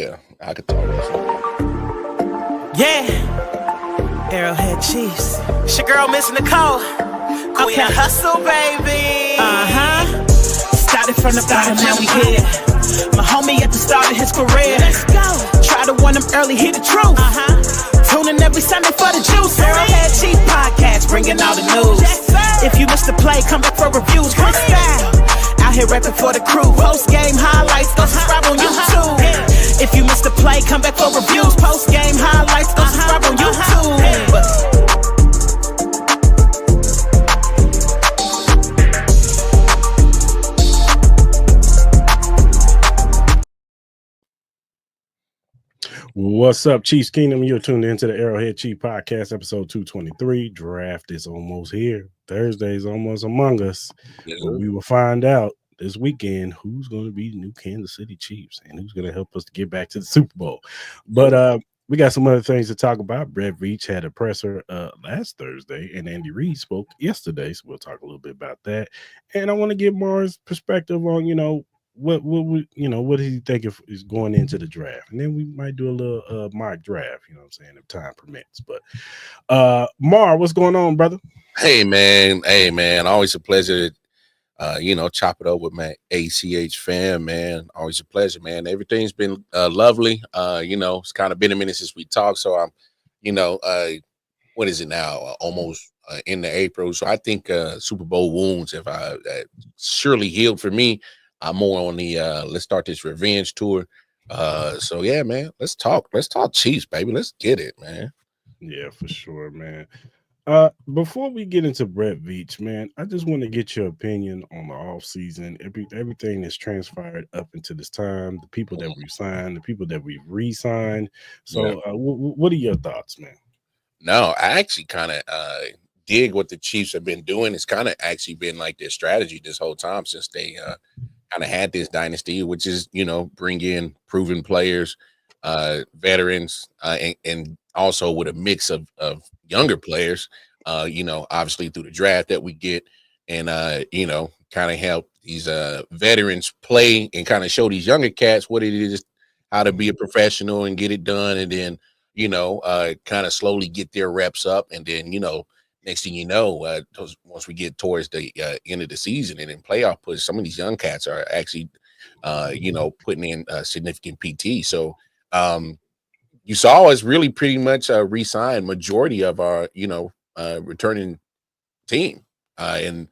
Yeah, I could talk this. Yeah, Arrowhead Chiefs. It's your girl, Miss Nicole. Queen of Hustle, baby. Started from the bottom, now we here. My homie at the start of his career. Let's go. Try to warn him early, hear the truth. Tune in every Sunday for the juice. Arrowhead Chief Podcast, bringing all the news. If you missed the play, come back for reviews. Quick style. Out here repping for the crew. Post game highlights, go subscribe on YouTube. If you missed the play, come back for reviews. Post game highlights, go subscribe on YouTube. What's up, Chiefs Kingdom? You're tuned into the Arrowhead Chief Podcast, episode 223. Draft is almost here. Thursday is almost among us. But we will find out this weekend who's going to be the new Kansas City Chiefs and who's going to help us to get back to the Super Bowl. But we got some other things to talk about. Veach had a presser last Thursday, and Andy Reid spoke yesterday, so we'll talk a little bit about that. And I want to get Mars' perspective on, what do you think is going into the draft? And then we might do a little mock draft, if time permits. But Mar, what's going on, brother? Hey man, always a pleasure to chop it up with my ACH fam, man. Always a pleasure, man. Everything's been lovely. It's kind of been a minute since we talked, so I'm what is it now? Almost into April. So I think Super Bowl wounds have surely healed for me. I'm more on the let's start this revenge tour. So yeah, man, let's talk Chiefs, baby. Let's get it, man. Yeah, for sure, man. Before we get into Brett Veach, man, I just want to get your opinion on the offseason, everything that's transpired up until this time, the people that we've signed, the people that we've re-signed. So what are your thoughts, man? No, I actually kind of dig what the Chiefs have been doing. It's kind of actually been like their strategy this whole time since they kind of had this dynasty, which is, bring in proven players, veterans, and also with a mix of younger players, obviously through the draft that we get, and, kind of help these veterans play and kind of show these younger cats what it is, how to be a professional and get it done. And then, kind of slowly get their reps up. And then, next thing you know, once we get towards the end of the season and in playoff push, some of these young cats are actually, putting in significant PT. So you saw us really pretty much re-sign majority of our, returning team. And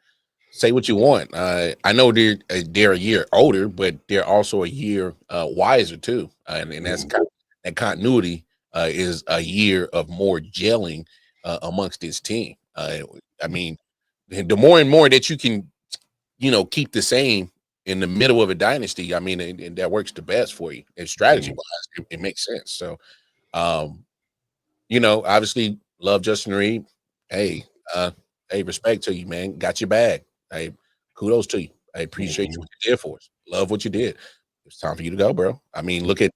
say what you want. I know they're a year older, but they're also a year wiser too. And that's that continuity is a year of more gelling amongst this team. I mean, the more and more that you can, keep the same in the middle of a dynasty, I mean, and that works the best for you. And strategy-wise, it makes sense. So, obviously love Justin Reid. Hey, respect to you, man. Got your bag. Hey, kudos to you. I appreciate you what you did for us. Love what you did. It's time for you to go, bro. I mean, look at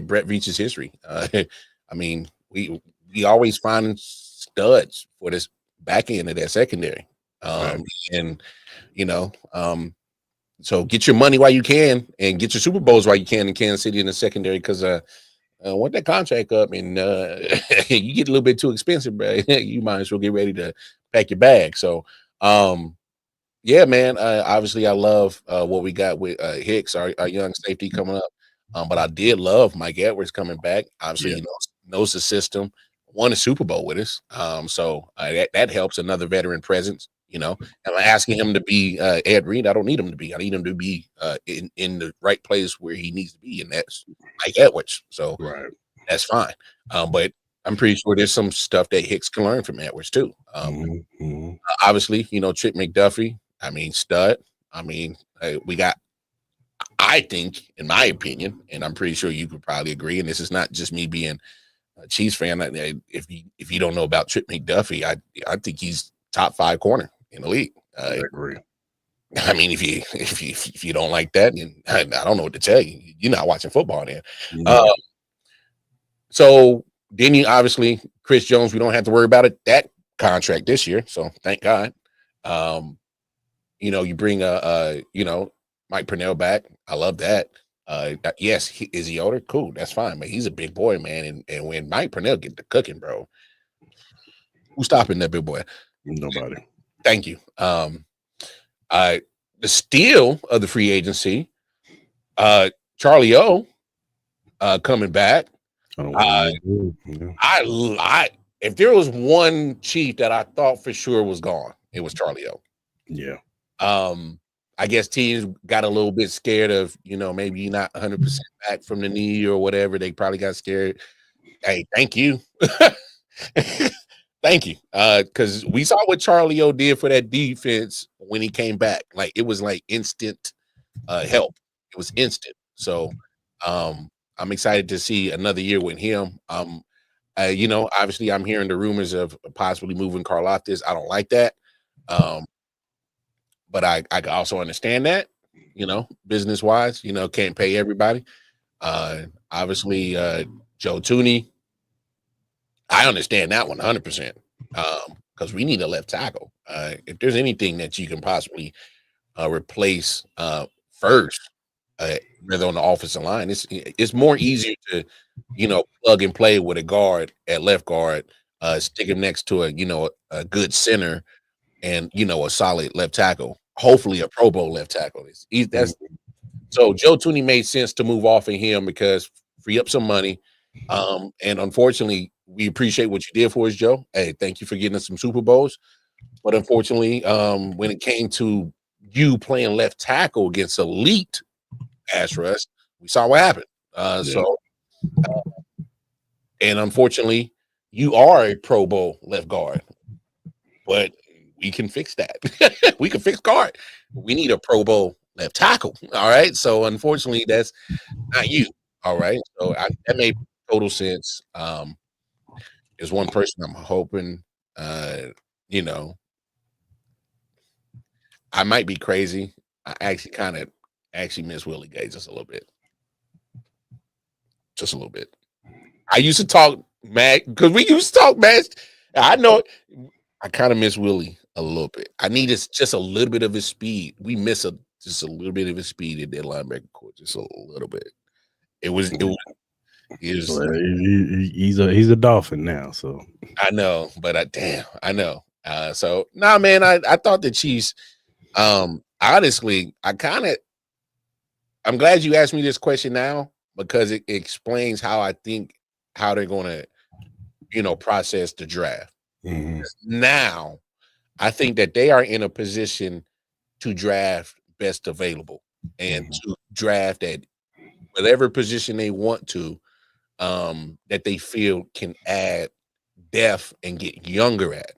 Brett Veach's history. I mean, we always find studs for this back end of that secondary. And so get your money while you can and get your Super Bowls while you can in Kansas City in the secondary, because once that contract up and you get a little bit too expensive, bro, you might as well get ready to pack your bag. So yeah, man, obviously I love what we got with Hicks, our young safety coming up. But I did love Mike Edwards coming back. Obviously, he knows the system, won a Super Bowl with us. So that helps, another veteran presence, and I'm asking him to be Ed Reed. I don't need him to be. I need him to be in the right place where he needs to be, and that's Mike Edwards. So that's fine. But I'm pretty sure there's some stuff that Hicks can learn from Edwards too. Obviously, Trip McDuffie, I mean, stud. I mean, we got, I think, in my opinion, and I'm pretty sure you could probably agree, and this is not just me being a Chiefs fan. If you don't know about Trip McDuffie, I think he's top 5 corner in the league. I agree. I mean, if you don't like that, I don't know what to tell you. You're not watching football then. So then you obviously Chris Jones. We don't have to worry about that contract this year. So thank God. You bring Mike Purnell back. I love that. Yes, is he older? Cool, that's fine, but he's a big boy, man. And when Mike Purnell get to cooking, bro, who's stopping that big boy? Nobody. Thank you. The steal of the free agency, Charlie O, coming back. I if there was one Chief that I thought for sure was gone, it was Charlie O. Yeah. I guess teams got a little bit scared of, maybe you're not 100% back from the knee or whatever. They probably got scared. Hey, thank you. Thank you. Because we saw what Charlie O did for that defense when he came back. Like, it was like instant help. It was instant. So I'm excited to see another year with him. Obviously I'm hearing the rumors of possibly moving Karlaftis. I don't like that. But I can also understand that, business wise, can't pay everybody. Obviously, Joe Tooney, I understand that 100%. Because we need a left tackle. If there's anything that you can possibly replace first, rather on the offensive line, it's more easier to, plug and play with a guard at left guard, stick him next to a good center, and a solid left tackle. Hopefully a Pro Bowl left tackle. So Joe Tooney made sense to move off of him because free up some money. And unfortunately, we appreciate what you did for us, Joe. Hey, thank you for getting us some Super Bowls. But unfortunately, when it came to you playing left tackle against elite pass rush, we saw what happened. And unfortunately, you are a Pro Bowl left guard, but we can fix that. We can fix guard. We need a Pro Bowl left tackle. All right. So unfortunately, that's not you. All right. So that made total sense. There's one person I'm hoping, I might be crazy. I actually miss Willie Gay just a little bit. Just a little bit. I used to talk mad because we used to talk mad. I know I kind of miss Willie a little bit. I need just a little bit of his speed. We miss just a little bit of his speed in that linebacker court, just a little bit. He's a Dolphin now, so I know, but I know. So nah, man, I thought the Chiefs. Honestly, I'm glad you asked me this question now because it explains how they're going to, process the draft. Mm-hmm. Now, I think that they are in a position to draft best available and to draft at whatever position they want to, that they feel can add depth and get younger at.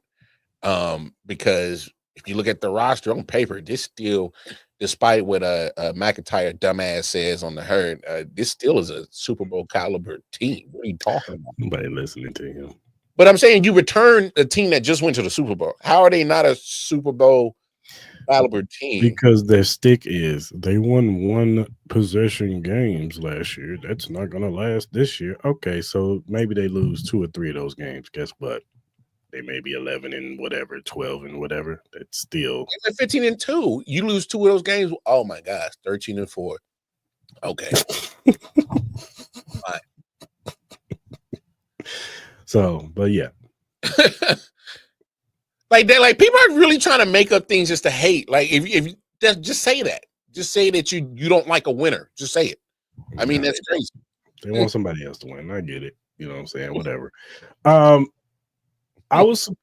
Because if you look at the roster on paper, this still, despite what McIntyre dumbass says on the herd, this still is a Super Bowl caliber team. What are you talking about? Nobody listening to him. But I'm saying you return a team that just went to the Super Bowl. How are they not a Super Bowl caliber team? Because their stick is they won 1 possession games last year. That's not going to last this year. Okay, so maybe they lose 2 or 3 of those games. Guess what? They may be 11 and whatever, 12 and whatever. That's still 15-2. You lose 2 of those games. Oh my gosh, 13-4. Okay. Fine. So, but yeah. Like people are really trying to make up things just to hate. Like if just say that. Just say that you don't like a winner. Just say it. I mean, that's crazy. They want somebody else to win. I get it. You know what I'm saying? Whatever.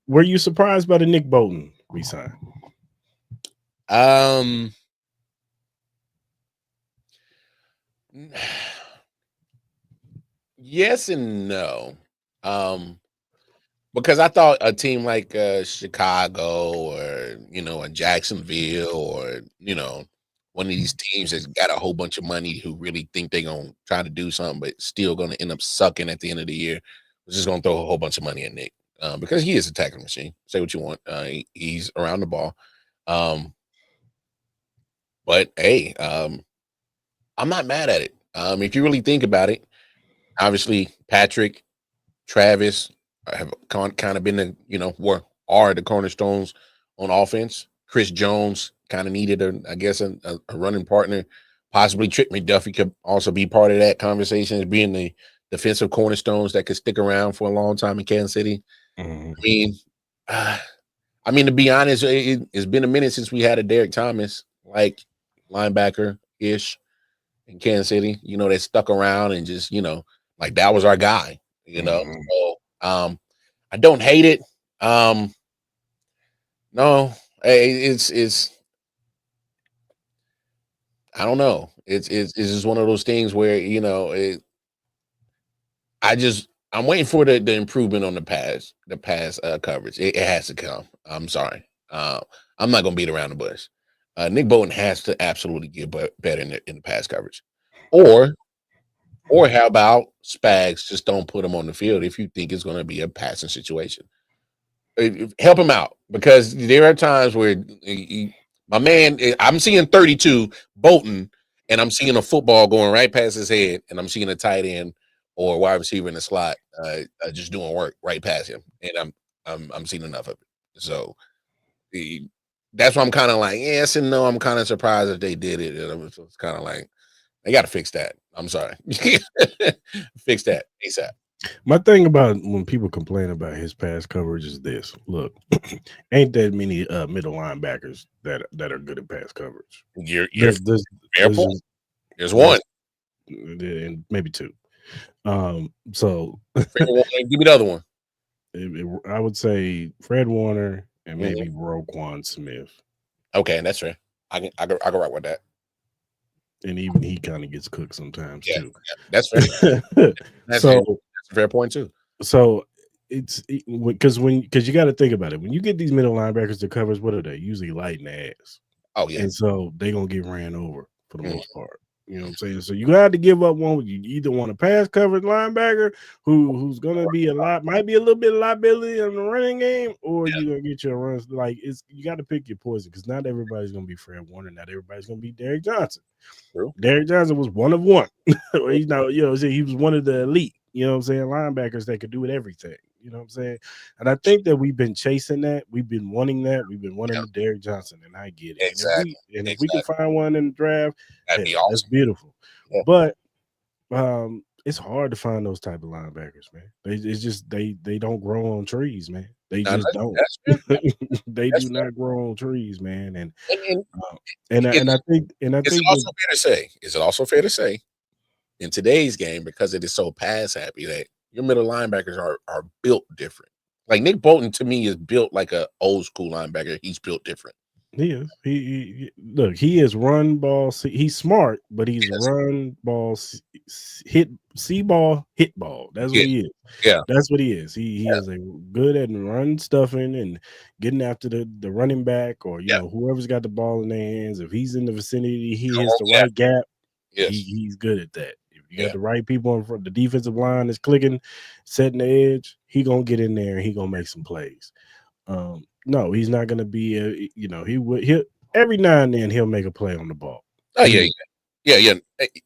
Were you surprised by the Nick Bolton resign? Yes and no. Because I thought a team like Chicago or a Jacksonville or one of these teams that's got a whole bunch of money who really think they're gonna try to do something but still gonna end up sucking at the end of the year, was just gonna throw a whole bunch of money at Nick. Because he is a tackling machine. Say what you want. He's around the ball. But hey, I'm not mad at it. If you really think about it, obviously Patrick, Travis have kind of been the are the cornerstones on offense. Chris Jones kind of needed a running partner, Possibly Trick McDuffie could also be part of that conversation as being the defensive cornerstones that could stick around for a long time in Kansas City. Mm-hmm. I mean, to be honest, it's been a minute since we had a Derek Thomas like linebacker ish in Kansas City. You know, that stuck around and just like that was our guy. Mm-hmm. So I don't hate it. No, it's I don't know. It's just one of those things where I'm waiting for the improvement on the pass coverage. It has to come. I'm sorry. I'm not gonna beat around the bush. Nick Bolton has to absolutely get better in the pass coverage, or how about Spags just don't put him on the field if you think it's going to be a passing situation. Help him out, because there are times where my man, I'm seeing 32 Bolton, and I'm seeing a football going right past his head, and I'm seeing a tight end or wide receiver in the slot just doing work right past him, and I'm seeing enough of it. So that's why I'm kind of like yes and no. I'm kind of surprised if they did it. It's kind of like they got to fix that. I'm sorry, fix that ASAP. My thing about when people complain about his pass coverage is this: look, ain't that many middle linebackers that are good at pass coverage. You're There's fair there's point. just- There's one. and maybe two. So Fair one. Give me the other one. I would say Fred Warner and Mhm. maybe Roquan Smith, Okay, that's fair. I can rock with that. and even he kind of gets cooked sometimes Yeah, too. that's fair. That's So a fair point too. so it's because you got to think about it. When you get these middle linebackers to covers, what are they usually light in the ass? Oh yeah. And so they gonna get ran over for the Mhm. most part. You know what I'm saying? So you got to give up one. You either want a pass coverage linebacker who's gonna be might be a little bit of liability in the running game, or Yeah. you're gonna get your runs. Like you got to pick your poison, because not everybody's gonna be Fred Warner. Not everybody's gonna be Derek Johnson. True. Derek Johnson was one of one. He's not, he was one of the elite, you know what I'm saying, linebackers that could do it everything. You know what I'm saying? And I think that we've been chasing that. We've been wanting that. We've been wanting Yeah. the Derek Johnson, and I get it. Exactly. And if we can find one in the draft, That'd be hell, that's awesome. beautiful. Yeah. But it's hard to find those type of linebackers, man. It's just they don't grow on trees, man. They just don't. That's fair. They That's do fair. not grow on trees, man. And It's I think also fair to say. Is it also fair to say in today's game, because it is so pass happy, that your middle linebackers are built different. Like Nick Bolton to me is built like a old school linebacker. He's built different. he is. Look, he is run ball. He's smart, but he's Yes. run ball, hit ball, hit ball. That's what he is. Yeah. That's what he is. He is a good at run stuffing and getting after the running back, or whoever's got the ball in their hands. If he's in the vicinity, he hits the right gap. Yes. He's good at that. If you got Yeah. the right people in front, the defensive line is clicking, setting the edge, he gonna get in there and he gonna make some plays. No, he's not gonna be he'll every now and then he'll make a play on the ball. Oh yeah.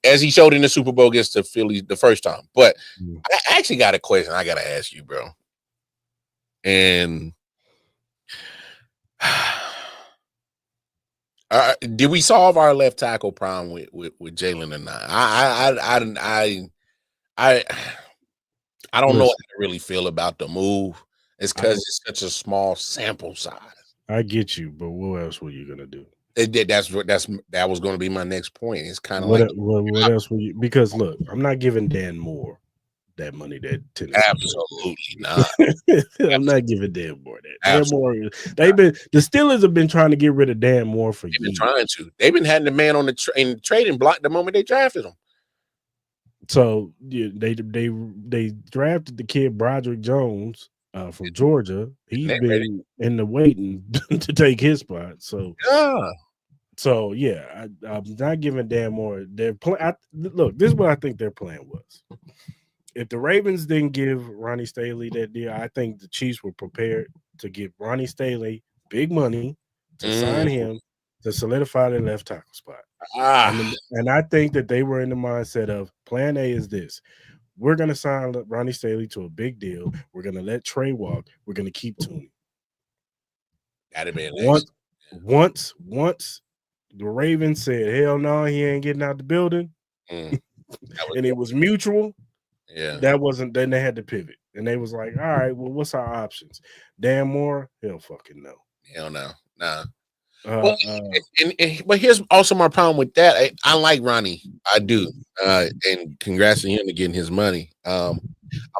As he showed in the Super Bowl against the Phillies the first time. But I actually got a question I gotta ask you, bro. And did we solve our left tackle problem with Jalen or not? I don't know how to really feel about the move. It's because it's such a small sample size. I get you, but what else were you gonna do? That was going to be my next point. It's kind of what else were you? Because look, I'm not giving Dan Moore that money that Tennessee. Absolutely not. I'm not giving Dan Moore that. Dan Moore, the Steelers have been trying to get rid of Dan Moore for years. They've been trying to. They've been having the man on the trading block the moment they drafted him. So they drafted the kid Broderick Jones from Georgia. He's been in the waiting to take his spot. So I'm not giving Dan Moore their plan. Look, this is what I think their plan was. If the Ravens didn't give Ronnie Staley that deal, I think the Chiefs were prepared to give Ronnie Staley big money to sign him to solidify their left tackle spot. And I think that they were in the mindset of plan A is this. We're going to sign Ronnie Staley to a big deal. We're going to let Trey walk. We're going to keep Tooney. That'd be Once the Ravens said, hell no, he ain't getting out the building. And it was mutual. Yeah. That wasn't, then they had to pivot. And they was like, all right, well, what's our options? Dan Moore? Hell fucking no. Hell no. Nah. But here's also my problem with that. I like Ronnie. I do. And congrats to him to getting his money. I'm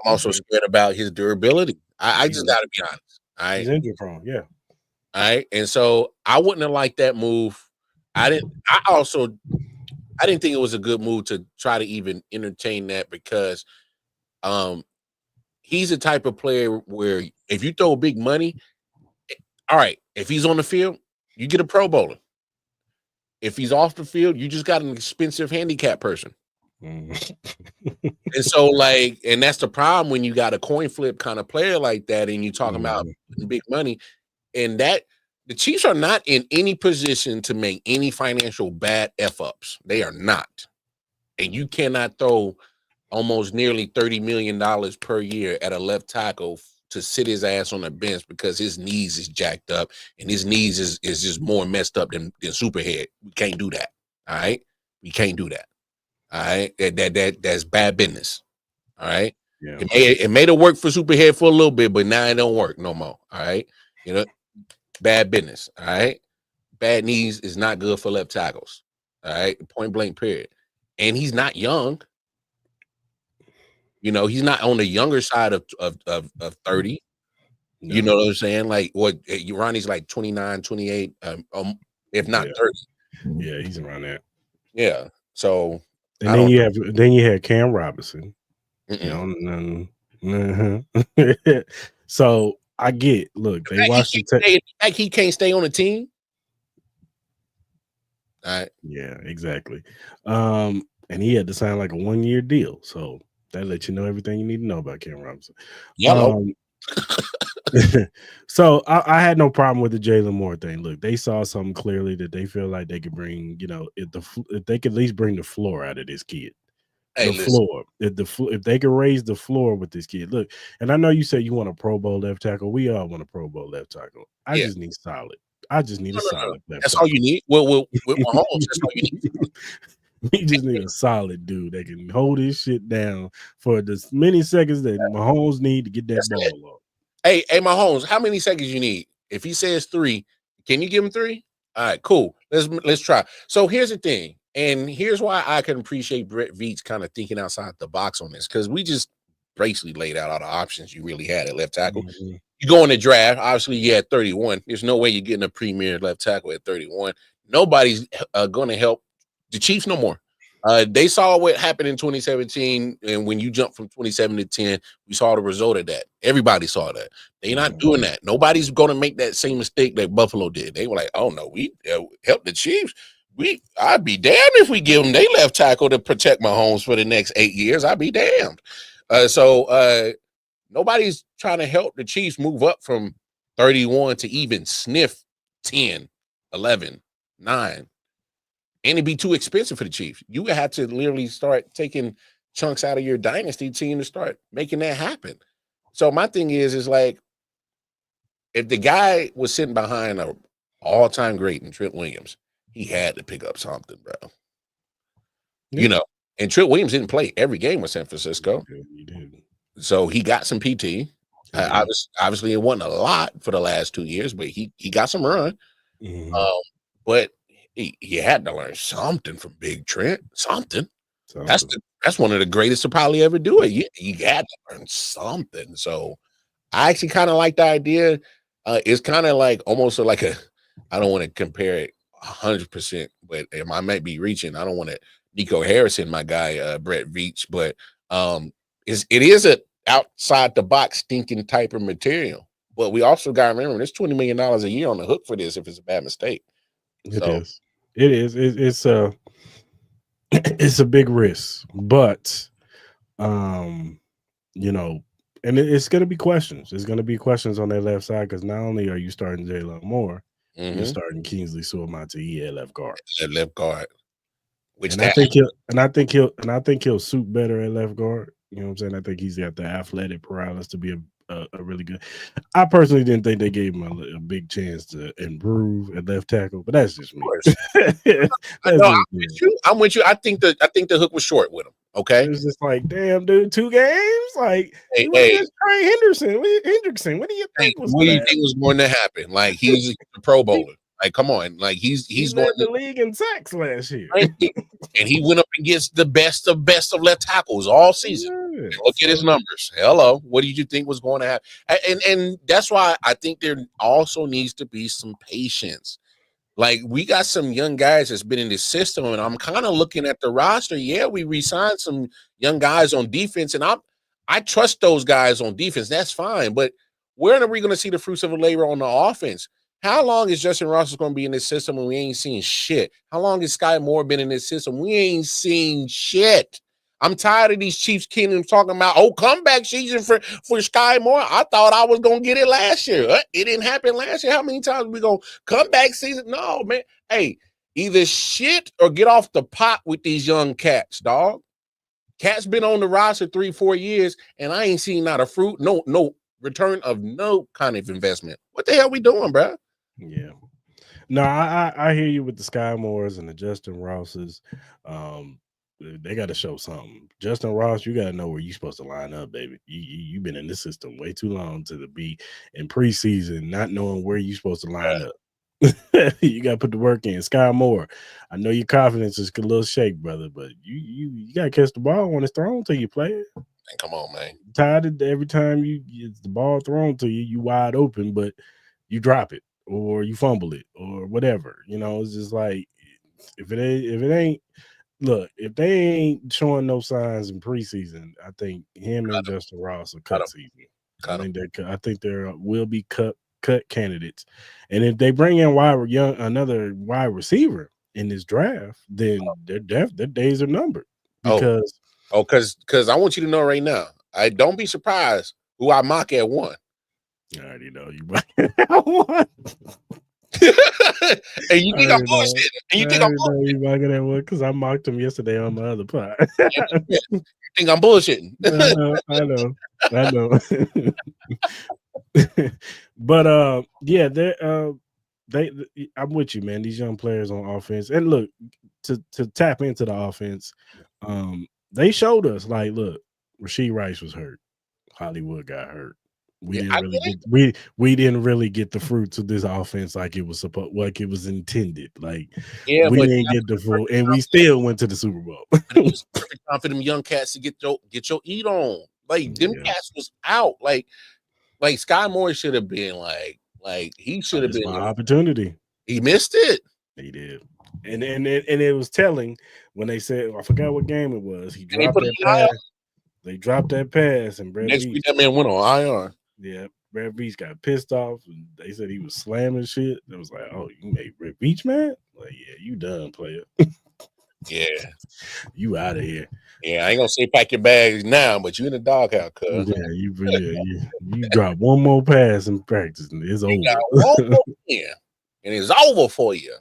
also scared about his durability. I just got to be honest. All right. He's injury prone. Yeah. All right. And so I wouldn't have liked that move. I didn't think it was a good move to try to even entertain that because he's the type of player where if you throw big money, all right, if he's on the field, you get a Pro Bowler. If he's off the field, you just got an expensive handicap person. And so, and that's the problem when you got a coin flip kind of player like that, and you talking about big money, and that the Chiefs are not in any position to make any financial bad F-ups. They are not. And you cannot throw almost nearly $30 million per year at a left tackle to sit his ass on the bench because his knees is jacked up and his knees is just more messed up than Superhead. We can't do that. All right. We can't do that. All right. That's bad business. All right. Yeah. It made it work for Superhead for a little bit, but now it don't work no more. All right. Bad business. All right. Bad knees is not good for left tackles. All right. Point blank period. And he's not young. He's not on the younger side of 30. No. You know what I'm saying? Ronnie's like 29, 28, if not 30. Yeah, he's around that. Yeah. So then you had Cam Robinson. So I get, look, they watched he can't stay on the team. All right. Yeah, exactly. And he had to sign like a 1-year deal. So that lets you know everything you need to know about Cam Robinson. So I had no problem with the Jalen Moore thing. Look, they saw something clearly that they feel like they could bring, if they could at least bring the floor out of this kid. Floor. If they could raise the floor with this kid. Look, and I know you said you want a Pro Bowl left tackle. We all want a Pro Bowl left tackle. I just need solid. I just need a solid left That's tackle. all you need. Well, with Mahomes, that's all you need. We just need a solid dude that can hold his shit down for the many seconds that Mahomes need to get that ball off. Hey, Mahomes, how many seconds you need? If he says 3, can you give him 3? All right, cool. Let's try. So here's the thing, and here's why I can appreciate Brett Veach kind of thinking outside the box on this, because we just basically laid out all the options you really had at left tackle. Mm-hmm. You go in the draft, obviously you had 31. There's no way you're getting a premier left tackle at 31. Nobody's going to help the Chiefs no more. They saw what happened in 2017, and when you jumped from 27 to 10, we saw the result of that. Everybody saw that. They're not doing that. Nobody's going to make that same mistake that Buffalo did. They were like, "Oh no, we help the Chiefs. I'd be damned if we give them their left tackle to protect Mahomes for the next 8 years. I'd be damned." So nobody's trying to help the Chiefs move up from 31 to even sniff 10, 11, 9. And it'd be too expensive for the Chiefs. You would have to literally start taking chunks out of your dynasty team to start making that happen. So my thing is like, if the guy was sitting behind an all-time great in Trent Williams, he had to pick up something, bro. Yeah. And Trent Williams didn't play every game with San Francisco. He did. So he got some PT. Obviously, it wasn't a lot for the last 2 years, but he got some run. Mm-hmm. But he had to learn something from Big Trent. Something. That's one of the greatest to probably ever do it. You had to learn something. So I actually kind of like the idea. It's kind of like almost like I don't want to compare it 100%, but I might be reaching. I don't want to Nico Harrison, my guy, Brett Veach, but it is a outside the box stinking type of material. But we also got to remember there's $20 million a year on the hook for this if it's a bad mistake. It is. It's a big risk, but and it's going to be questions. There's going to be questions on that left side because not only are you starting Jalen Moore, you're starting Kingsley Suamataia at left guard. At left guard, I think he'll suit better at left guard. You know what I'm saying? I think he's got the athletic prowess to be a a really good. I personally didn't think they gave him a big chance to improve at left tackle, but that's just me. I'm with you. I'm with you. I think the hook was short with him. Okay, it was just like, damn, dude, 2 games. Like hey, he was just Trey Hendrickson. What do you think was what do you that? think was going to happen? Like he's a Pro Bowler. Like, come on, like he's led going the league in sacks last year, and he went up against the best of left tackles all season. Yeah, Look at his numbers. Hello, what did you think was going to happen? And that's why I think there also needs to be some patience. Like we got some young guys that's been in this system, and I'm kind of looking at the roster. Yeah, we re-signed some young guys on defense, and I trust those guys on defense. That's fine, but when are we going to see the fruits of the labor on the offense? How long is Justin Ross going to be in this system and we ain't seen shit? How long has Sky Moore been in this system? We ain't seen shit. I'm tired of these Chiefs Kingdoms talking about, comeback season for Sky Moore. I thought I was going to get it last year. It didn't happen last year. How many times we going to comeback season? No, man. Hey, either shit or get off the pot with these young cats, dog. Cat's been on the roster 3-4 years, and I ain't seen not a fruit, no return of no kind of investment. What the hell we doing, bro? Yeah. No, I hear you with the Sky Moores and the Justin Rosses. They got to show something. Justin Ross, you got to know where you're supposed to line up, baby. You've been in this system way too long to be in preseason not knowing where you're supposed to line up. You got to put the work in. Sky Moore, I know your confidence is a little shake, brother, but you got to catch the ball when it's thrown to you, player. Come on, man. Tired of every time it's the ball thrown to you, you wide open, but you drop it or you fumble it or whatever. You know, it's just like if it ain't look, if they ain't showing no signs in preseason, I think him and Justin Ross will cut season. I think there will be cut candidates, and if they bring in another wide receiver in this draft, then their days are numbered. Because because I want you to know right now, I don't be surprised who I mock at 1. I already know you mock at 1. And you think I'm bullshitting? And you think I'm bullshitting? You mocking at 1 because I mocked him yesterday on my other pod. You think I'm bullshitting? I know. But yeah, I'm with you, man. These young players on offense, and look, to tap into the offense, they showed us like, look, Rashee Rice was hurt, Hollywood got hurt. We didn't really get the fruits of this offense like it was intended. Like we didn't get the full, and we still went to the Super Bowl. It was perfect time for them young cats to get your eat on. Like them cats was out. Like Sky Moore should have been like he should have been my opportunity. He missed it. He did. And it was telling when they said, I forgot what game it was. He dropped that pass. They dropped that pass, and Brad next week that man went on IR. Yeah, Brad Veach got pissed off, and they said he was slamming shit. It was like, oh, you made Brad Veach mad? Like, yeah, you done, player. Yeah, you out of here. Yeah, I ain't gonna say pack your bags now, but you in the doghouse, cuz. Yeah, you drop one more pass in practice, and it's over. And it's over for you.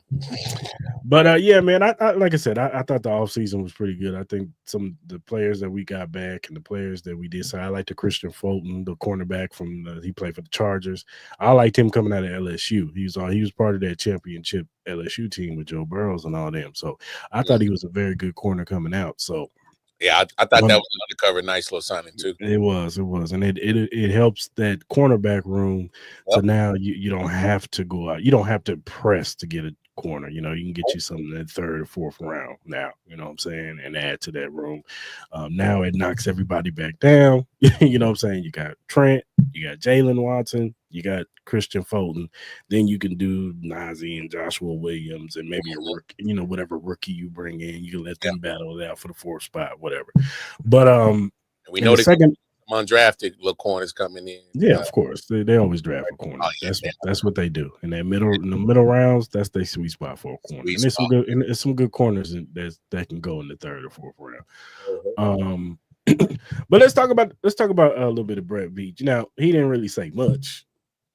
But yeah, man, I like I said, I thought the offseason was pretty good. I think some of the players that we got back and the players that we did, so I like the Christian Fulton, the cornerback from he played for the Chargers. I liked him coming out of LSU. He was part of that championship LSU team with Joe Burrows and all them. So I thought he was a very good corner coming out. So yeah, I thought that was an undercover nice little signing too. It was, and it helps that cornerback room. Yep. So now you don't have to go out. You don't have to press to get a corner. You know, you can get you something in the 3rd or 4th round now. You know what I'm saying, and add to that room. Now it knocks everybody back down. You know what I'm saying. You got Trent, you got Jalen Watson, you got Christian Fulton. Then you can do Najee and Joshua Williams and maybe a rookie, whatever rookie you bring in, you can let them battle it out for the 4th spot, whatever. But we know the second undrafted little corners coming in. Yeah, of course. They always draft a corner. That's what they do. In the middle rounds, that's their sweet spot for a corner. And there's some good corners that can go in the 3rd or 4th round. But let's talk about a little bit of Brett Veach. Now, he didn't really say much,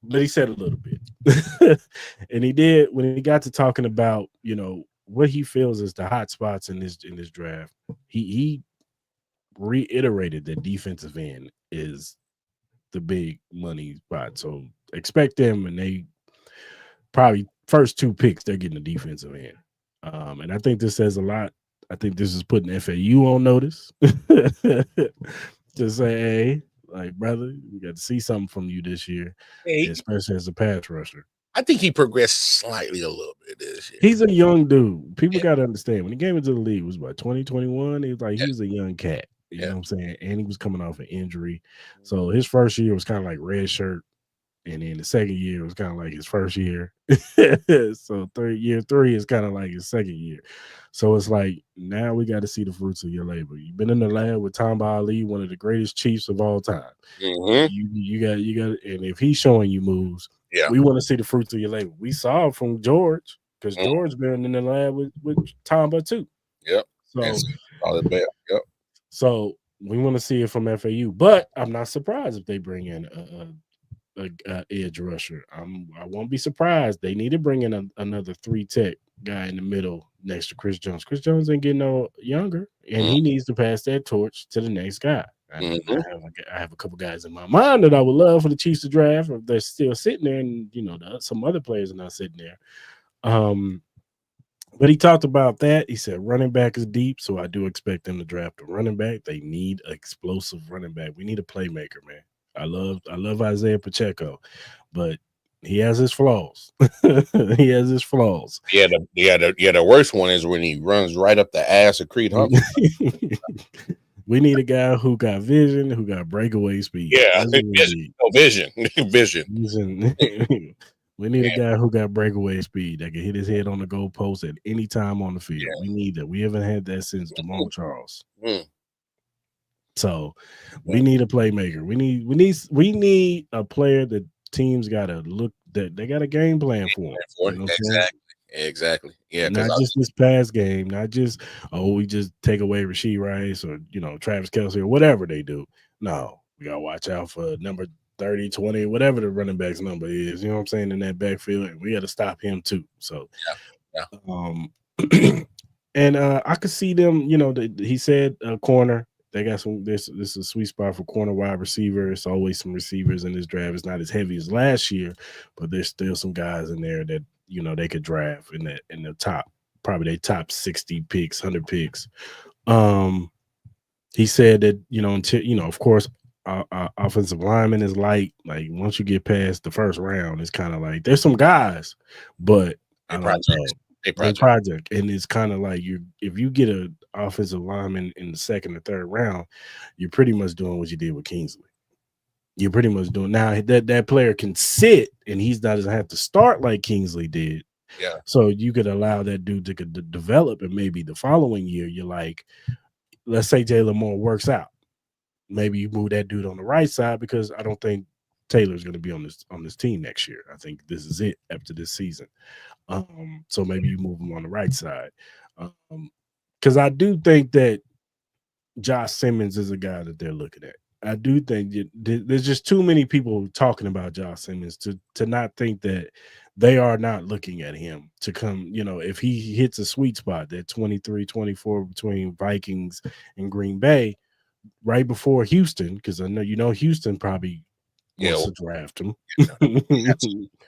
but he said a little bit. And he did when he got to talking about, what he feels is the hot spots in this draft. He reiterated that defensive end is the big money spot. So expect them, and they probably first 2 picks they're getting a defensive end. And I think this says a lot. I think this is putting FAU on notice. To say, hey, like, brother, we got to see something from you this year, especially as a pass rusher. I think he progressed slightly a little bit this year. He's a young dude. People got to understand, when he came into the league, it was what, 2021? He was like, he was a young cat. You know what I'm saying? And he was coming off an injury. So his first year was kind of like red shirt. And then the second year was kind of like his first year. So year 3 is kind of like his second year. So it's like, now we got to see the fruits of your labor. You've been in the lab with Tamba Ali, one of the greatest Chiefs of all time. You got, and if he's showing you moves, we want to see the fruits of your labor. We saw it from George, because George been in the lab with Tamba too. Yep. So we want to see it from FAU, but I'm not surprised if they bring in a edge rusher. I won't be surprised. They need to bring in another 3-tech guy in the middle next to Chris Jones. Chris Jones ain't getting no younger, and he needs to pass that torch to the next guy. I have a couple guys in my mind that I would love for the Chiefs to draft if they're still sitting there, and some other players are not sitting there. But he talked about that. He said running back is deep, so I do expect them to draft a running back. They need an explosive running back. We need a playmaker, man. I love Isaiah Pacheco, but he has his flaws. He has his flaws. The worst one is when he runs right up the ass of Creed Humphrey. We need a guy who got vision, who got breakaway speed. Vision. We need a guy who got breakaway speed that can hit his head on the goalpost at any time on the field. We need that. We haven't had that since Jamal Charles. So we need a playmaker. We need a player that teams gotta look, that they got a game plan for. Exactly. Yeah. Not just this past game, not just we just take away Rashee Rice or Travis Kelce or whatever they do. No, we gotta watch out for number 30, 20, whatever the running back's number is. You know what I'm saying, in that backfield, and we got to stop him too. So and I could see them. He said corner. They got some. This is a sweet spot for corner, wide receiver. It's always some receivers in this draft. It's not as heavy as last year, but there's still some guys in there that they could draft in the top, probably they top 60 picks, 100 picks. He said that until of course, offensive lineman is light. Like once you get past the first round, it's kind of like there's some guys, but I don't know. A project, and it's kind of like if you get an offensive lineman in the second or third round, you're pretty much doing what you did with Kingsley. You're pretty much doing now that player can sit, and doesn't have to start like Kingsley did. Yeah. So you could allow that dude to develop, and maybe the following year you're like, let's say Jalen Moore works out, maybe you move that dude on the right side, because I don't think Taylor's going to be on this team next year. I think this is it after this season. So maybe you move him on the right side. Because I do think that Josh Simmons is a guy that they're looking at. I do think that there's just too many people talking about Josh Simmons to not think that they are not looking at him to come, if he hits a sweet spot, that 23, 24 between Vikings and Green Bay, right before Houston, because I know Houston probably wants to draft him.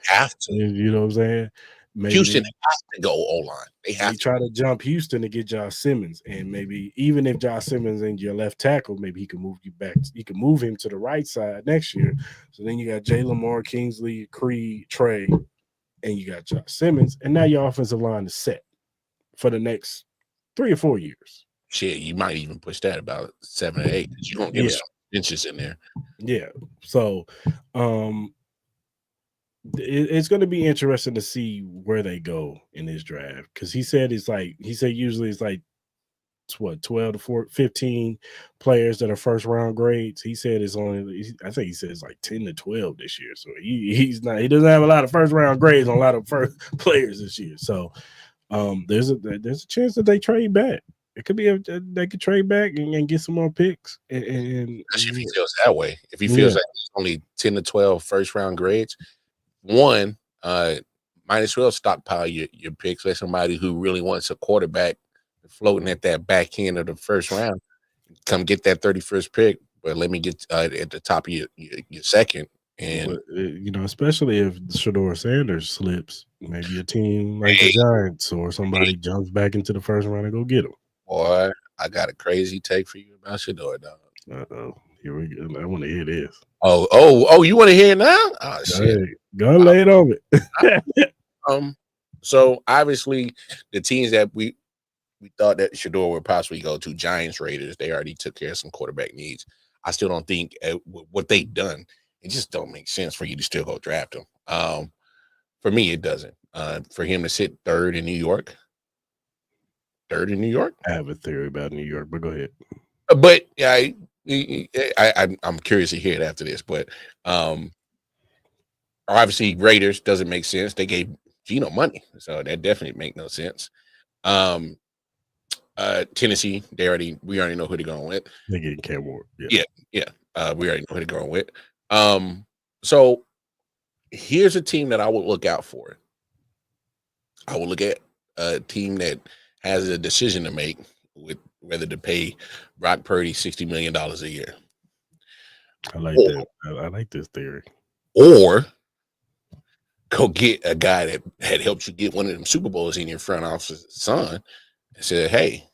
Have to. You know what I'm saying? Maybe Houston has to go O-line. They try to jump Houston to get Josh Simmons, and maybe even if Josh Simmons ain't your left tackle, maybe he can move you back. You can move him to the right side next year. So then you got Jalen Moore, Kingsley, Creed, Trey, and you got Josh Simmons, and now your offensive line is set for the next 3 or 4 years. Shit, you might even push that about 7 or 8. You're gonna give us some inches in there. Yeah. So, it's going to be interesting to see where they go in this draft, because he said usually it's like 12 to 15 players that are first round grades. He said I think he said it's like 10 to 12 this year. So he doesn't have a lot of first round grades on a lot of first players this year. So there's a chance that they trade back. It could be they could trade back and get some more picks. And if he feels that way, if he feels like it's only 10 to 12 first round grades, might as well stockpile your picks. Let somebody who really wants a quarterback floating at that back end of the first round come get that 31st pick, but let me get at the top of your second. And But, especially if Shador Sanders slips, maybe a team like the Giants or somebody jumps back into the first round and go get him. Boy, I got a crazy take for you about Shador, dog. Here we go. I want to hear this. Oh! You want to hear it now? Oh shit! Go lay it on it. So obviously, the teams that we thought that Shador would possibly go to, Giants, Raiders, they already took care of some quarterback needs. I still don't think what they've done, it just don't make sense for you to still go draft him. For me, it doesn't. For him to sit third in New York. I have a theory about New York, but go ahead. But yeah, I'm curious to hear it after this. But obviously, Raiders doesn't make sense. They gave Geno money, so that definitely make no sense. Tennessee, we already know who they're going with. They getting Cam Ward. Yeah. We already know who they're going with. So here's a team that I would look out for. I will look at a team that has a decision to make with whether to pay Brock Purdy $60 million a year. I like that. I like this theory. Or go get a guy that had helped you get one of them Super Bowls in your front office's son and said, hey,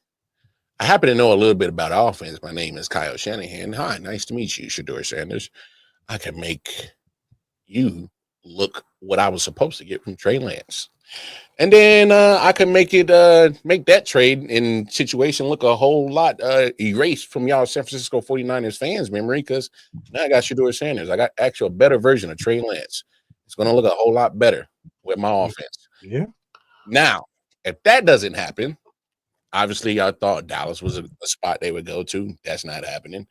I happen to know a little bit about offense. My name is Kyle Shanahan. Hi, nice to meet you, Shador Sanders. I can make you look what I was supposed to get from Trey Lance. And then I can make that trade in situation look a whole lot erased from y'all San Francisco 49ers fans' memory, because now I got Shador Sanders. I got actually a better version of Trey Lance. It's going to look a whole lot better with my offense. Yeah. Now, if that doesn't happen, obviously I thought Dallas was a spot they would go to. That's not happening.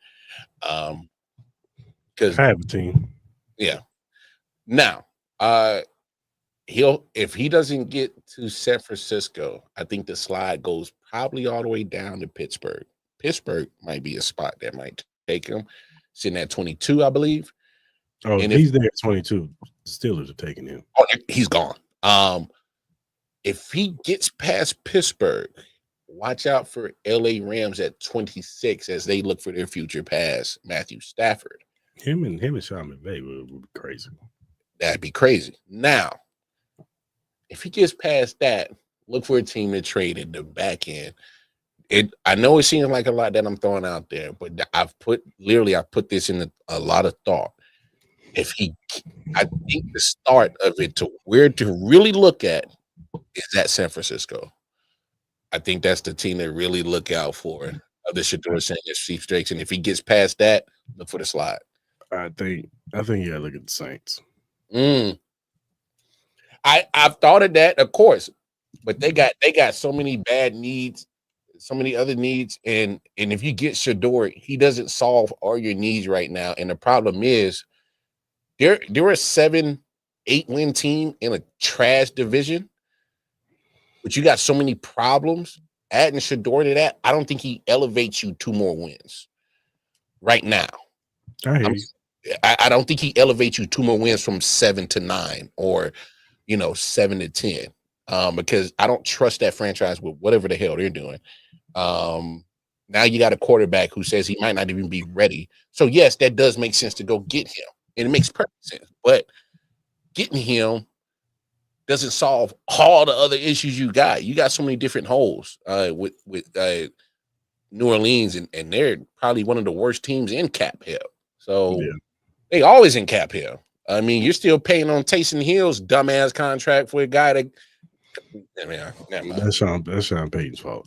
Because I have a team. Yeah. Now, if he doesn't get to San Francisco, I think the slide goes probably all the way down to Pittsburgh. Pittsburgh might be a spot that might take him, sitting at 22, I believe. Oh, and if he's there at 22, the Steelers are taking him. Oh, he's gone. If he gets past Pittsburgh, watch out for LA Rams at 26 as they look for their future pass Matthew Stafford. Him and Sean McVay would be crazy. That'd be crazy. Now, if he gets past that, look for a team to trade in the back end. I know it seems like a lot that I'm throwing out there, but I've put this in a lot of thought. I think the start of it to where to really look at is at San Francisco. I think that's the team to really look out for of the Shador Sanders Chiefs Drakes. And if he gets past that, look for the slide. I think you gotta look at the Saints. I've thought of that, of course, but they got so many bad needs, so many other needs, and if you get Shador, he doesn't solve all your needs right now. And the problem is they're a 7-8 win team in a trash division, but you got so many problems. Adding Shador to that, I don't think he elevates you 2 more wins right now. I don't think he elevates you 2 more wins from 7 to 9 or 7 to 10, because I don't trust that franchise with whatever the hell they're doing. Now you got a quarterback who says he might not even be ready. So yes, that does make sense to go get him, and it makes perfect sense. But getting him doesn't solve all the other issues you got. You got so many different holes with New Orleans, and they're probably one of the worst teams in cap hell. So they always in cap hell. I mean, you're still paying on Taysom Hill's dumbass contract for a guy that. Never mind. That's Sean Payton's fault.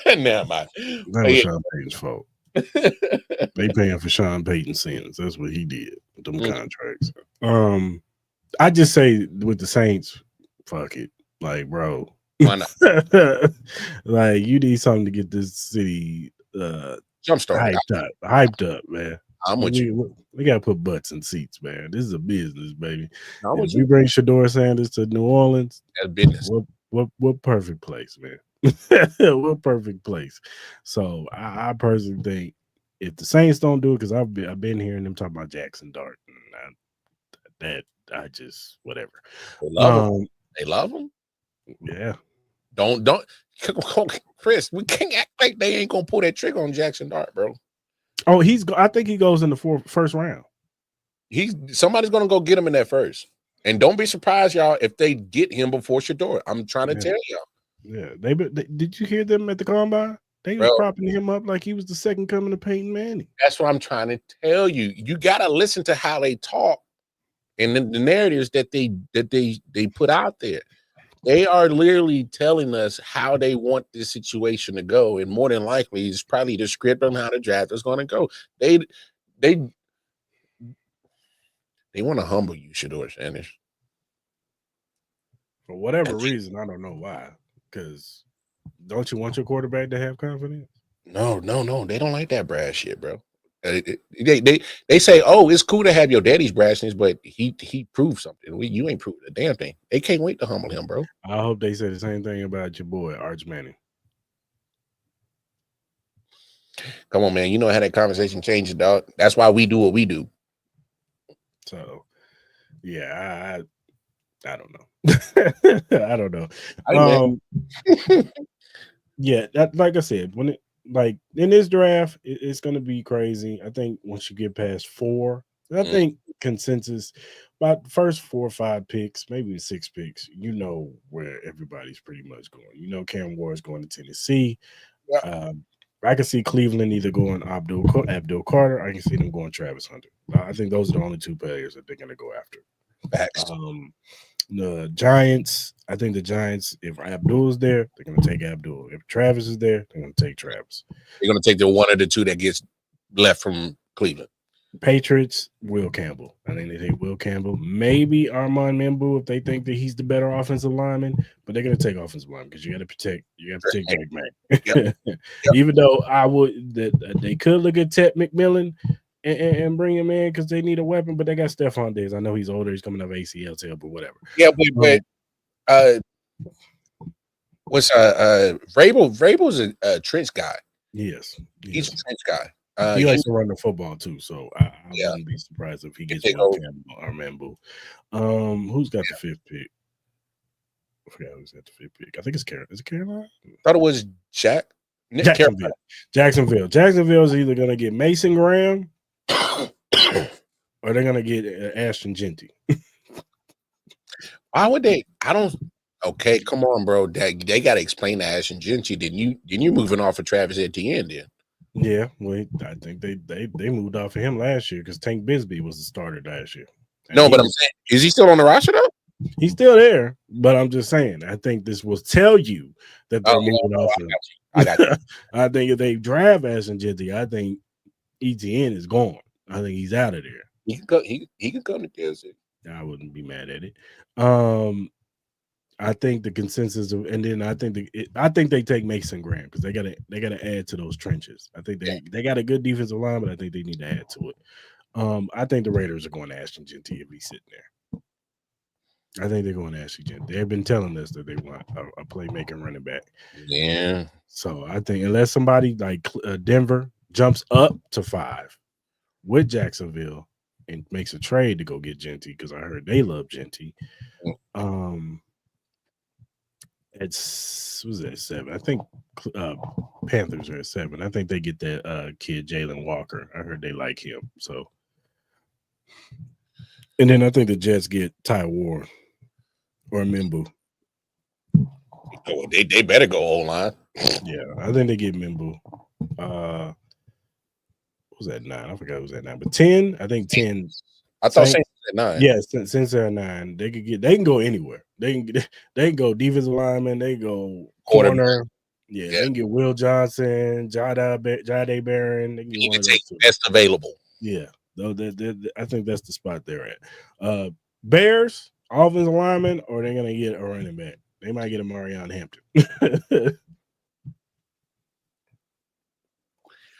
Never mind. That was Sean Payton's fault. They paying for Sean Payton's sins. That's what he did with them contracts. I just say with the Saints, fuck it. Like, bro. Why not? Like, you need something to get this city jumpstart hyped up, man. I'm with you. We gotta put butts in seats, man. This is a business, baby. If we bring Shador Sanders to New Orleans, that's business. What perfect place, man. What perfect place. So I personally think if the Saints don't do it, because I've been hearing them talk about Jackson Dart, and I just whatever. They love him. Yeah. Don't Chris, we can't act like they ain't gonna pull that trigger on Jackson Dart, bro. Oh, I think he goes in the first round. Somebody's gonna go get him in that first. And don't be surprised, y'all, if they get him before Shador. I'm trying to tell y'all. Yeah, did you hear them at the combine? They was propping him up like he was the second coming of Peyton Manning. That's what I'm trying to tell you. You gotta listen to how they talk and the narratives that they put out there. They are literally telling us how they want this situation to go, and more than likely, it's probably the script on how the draft is going to go. They want to humble you, Shador Sanders. For whatever reason, I don't know why. Because don't you want your quarterback to have confidence? No. They don't like that brash shit, bro. They say, oh, it's cool to have your daddy's brashness, but he proved something. You ain't proved a damn thing. They can't wait to humble him, bro. I hope they say the same thing about your boy Arch Manning. Come on, man. You know how that conversation changes, dog. That's why we do what we do. So, yeah, I don't know. I don't know. Yeah, that, like I said, when it like in this draft, it's going to be crazy. I think once you get past 4, I think consensus about the first 4 or 5 picks, maybe 6 picks, you know where everybody's pretty much going. You know, Cam Ward's going to Tennessee. Yeah. I can see Cleveland either going Abdul Carter. I can see them going Travis Hunter. I think those are the only 2 players that they're going to go after. The Giants, I think the Giants, if Abdul's there, they're going to take Abdul. If Travis is there, they're going to take Travis. They're going to take the one of the 2 that gets left from Cleveland. Patriots, Will Campbell. I think they take Will Campbell. Maybe Armand Membu if they think that he's the better offensive lineman, but they're going to take offensive lineman because you got to protect Drake May. Yep. Even though they could look at Ted McMillan and bring him in because they need a weapon, but they got Stephon Diggs. I know he's older, he's coming off ACL tail, but whatever. Yeah, but what's Vrabel's a trench guy. Yes, he's a trench guy. He likes to run the football too, so I wouldn't be surprised if he gets Will Campbell or Membu. Who's got the 5th pick? I forgot who's got the 5th pick. I think it's Carolina. Is it Carolina? I thought it was Jacksonville. Jacksonville's either going to get Mason Graham or they're going to get Ashton Genty. Why would they? Okay, come on, bro. They got to explain to Ashton Genty. Then you moving off of Travis Etienne then. Yeah, well, I think they moved off of him last year because Tank Bisbee was the starter last year. But I'm saying, is he still on the roster though? He's still there, but I'm just saying, I think this will tell you that they're moving off him. I got you. I think if they draft Ashton Genty, I think Etienne is gone. I think he's out of there. He can come to Kansas City. I wouldn't be mad at it. I think the consensus of, and then I think they take Mason Graham because they gotta add to those trenches. I think they got a good defensive line, but I think they need to add to it. I think the Raiders are going to Ashton Genty if he's sitting there. I think they're going to Ashton Genty. They've been telling us that they want a playmaking running back. Yeah. So I think unless somebody like Denver jumps up to 5 with Jacksonville and makes a trade to go get Genty, because I heard they love Genty. Was at 7. I think Panthers are at 7. I think they get that kid Jalen Walker. I heard they like him. So, and then I think the Jets get Ty Ward or Membu. Oh, they better go O-line. Yeah, I think they get Membu. What was that 9? I forgot who was at 9, but 10. I think 10. I thought Saints at 9. Yeah, since they're 9, they can go anywhere. They can go defensive lineman. They go corner. Yeah, they can get Will Johnson, Jade Barron. They can take best available. Yeah, I think that's the spot they're at. Bears, offensive lineman, or they're gonna get a running back. They might get a Marion Hampton.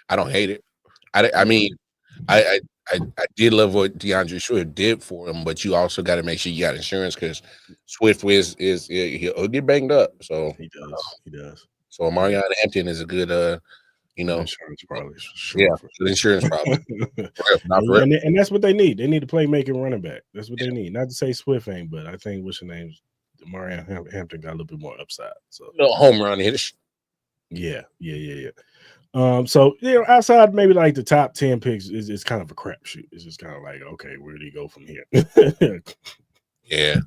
I don't hate it. I mean, I did love what DeAndre Swift did for him, but you also got to make sure you got insurance because Swift he'll get banged up. So he does. So Marion Hampton is a good insurance probably. Sure. Yeah, good insurance probably. and that's what they need. They need a playmaking running back. That's what they need. Not to say Swift ain't, but I think what's her name, Marion Hampton got a little bit more upside. So home run hitters. Yeah. So outside maybe like the top 10 picks is kind of a crapshoot. It's just kind of like, okay, where do you go from here? Yeah,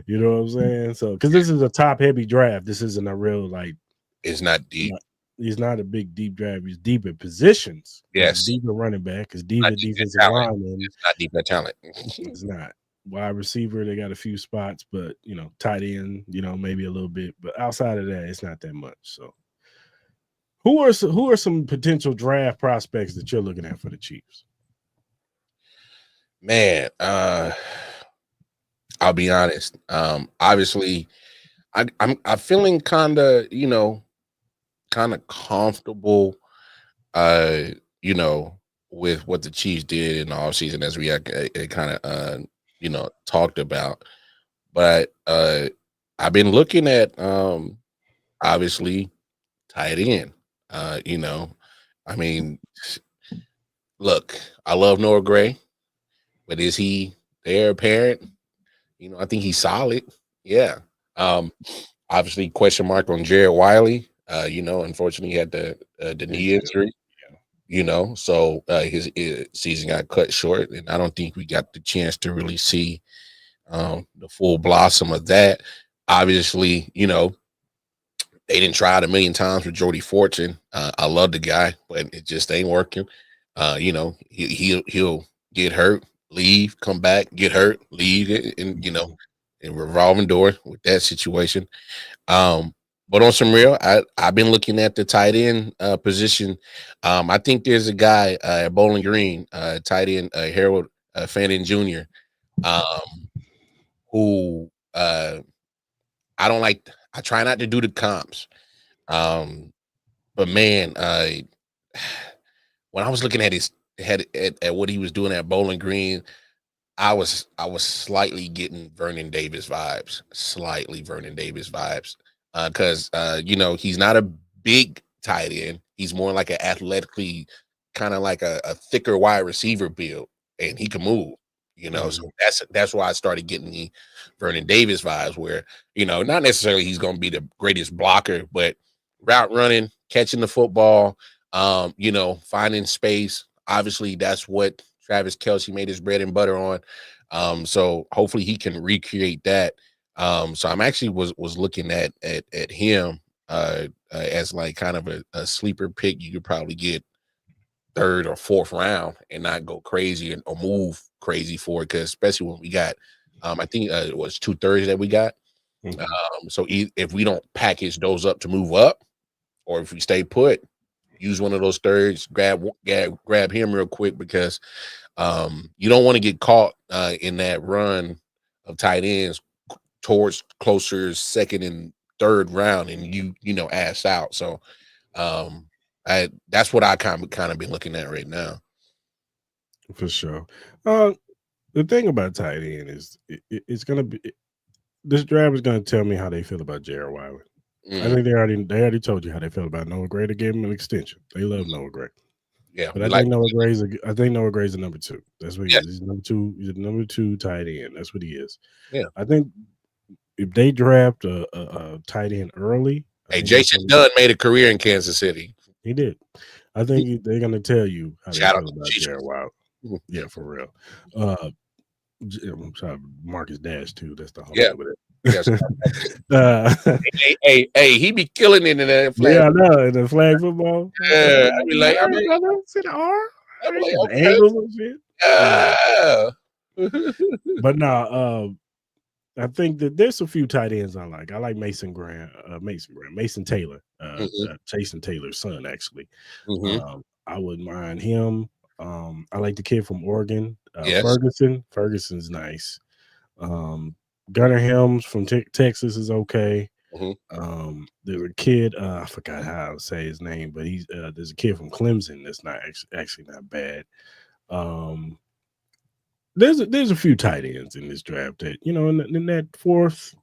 You know what I'm saying? So because this is a top heavy draft, this isn't a real like it's not deep. he's not a big deep draft. He's deep at positions. He's Yes, deep at running back. He's deep not at deep in defensive talent. lineman. It's not deep in talent. It's not wide receiver. They got a few spots, but tight end, maybe a little bit. But outside of that, it's not that much. So who are some potential draft prospects that you're looking at for the Chiefs? Man, I'll be honest. Obviously, I'm feeling kind of comfortable. You know, with what the Chiefs did in the offseason, as we kind of talked about. But I've been looking at obviously tight end. I mean, look, I love Noah Gray, but is he the heir apparent? I think he's solid. Yeah. Obviously, question mark on Jared Wiley. Unfortunately, he had the knee injury. So his season got cut short, and I don't think we got the chance to really see the full blossom of that. Obviously, they didn't try it a million times with Jody Fortune. I love the guy, but it just ain't working. He'll get hurt, leave, come back, get hurt, leave, and and revolving door with that situation. But on some real, I've been looking at the tight end position. I think there's a guy at Bowling Green, tight end Harold Fannin Jr. Who I don't like. I try not to do the comps. But man, when I was looking at his head at what he was doing at Bowling Green, I was slightly getting Vernon Davis vibes, because he's not a big tight end. He's more like an athletically, kind of like a thicker wide receiver build, and he can move. So that's why I started getting the Vernon Davis vibes, where not necessarily he's going to be the greatest blocker, but route running, catching the football, finding space. Obviously, that's what Travis Kelce made his bread and butter on. So hopefully he can recreate that. So I'm actually was looking at him as like kind of a sleeper pick. You could probably get third or fourth round and not go crazy or move crazy for it, because especially when we got I think it was 2/3 that we got. So if we don't package those up to move up, or if we stay put, use one of those thirds, grab him real quick, because you don't want to get caught in that run of tight ends towards closer second and third round, and you ass out. So that's what I kind of been looking at right now. For sure. The thing about tight end is it's gonna be this draft is gonna tell me how they feel about Jared Wiley. I think they already told you how they feel about Noah Gray. They gave him an extension. They love Noah Gray. Yeah, but I think Noah Gray's the number 2. That's what he is. He's number 2. He's the number 2 tight end. That's what he is. Yeah. I think if they draft a tight end early, Jason Dunn made a career in Kansas City. He did. I think they're gonna tell you how they Shout feel about Jared Wiley. Yeah, for real. I'm sorry, Marcus Dash too. That's the whole over there. Yes. Hey, he be killing it in that flag. Yeah, I know, in the flag football. Yeah, I be like, see the R. I be like, the angles and shit. Yeah. But no, I think that there's a few tight ends I like. I like Mason Taylor, Jason Taylor's son, actually. I wouldn't mind him. I like the kid from Oregon, Ferguson. Ferguson's nice. Gunnar Helms from Texas is okay. There's a kid, I forgot how to say his name, but he's there's a kid from Clemson that's not actually not bad. There's a few tight ends in this draft that in that fourth,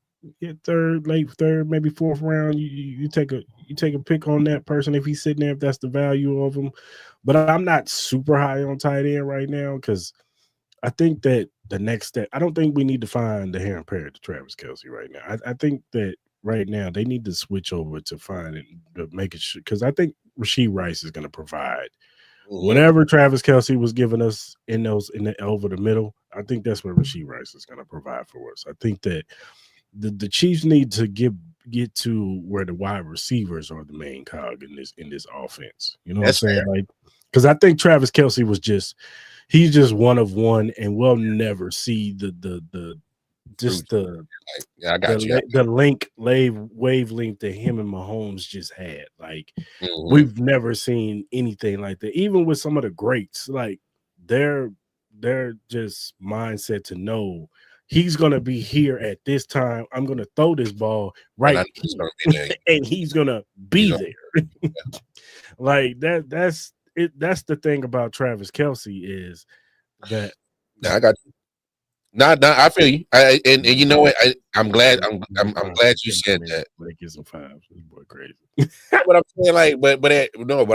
third, late third, maybe fourth round, you take a pick on that person if he's sitting there, if that's the value of him. But I'm not super high on tight end right now, because I think that the next step, I don't think we need to find the hair and parrot to Travis Kelce right now. I think that right now they need to switch over to find it to make it because I think Rashee Rice is going to provide whatever Travis Kelce was giving us in the over the middle. I think that's what Rashee Rice is going to provide for us. I think that the Chiefs need to get to where the wide receivers are the main cog in this offense. You know That's what I'm saying? fair. Like, because I think Travis Kelce he's just one of one, and we'll never see the I got you. wavelength that him and Mahomes just had. Like, we've never seen anything like that. Even with some of the greats, like they're just mindset to know he's gonna be here at this time. I'm gonna throw this ball right here, and he's gonna be there. Like that's it. That's the thing about Travis Kelce is that. I got you. No, I feel you. And you know what? I'm glad you said that. Like it's a five. This boy crazy. What I'm saying, like, but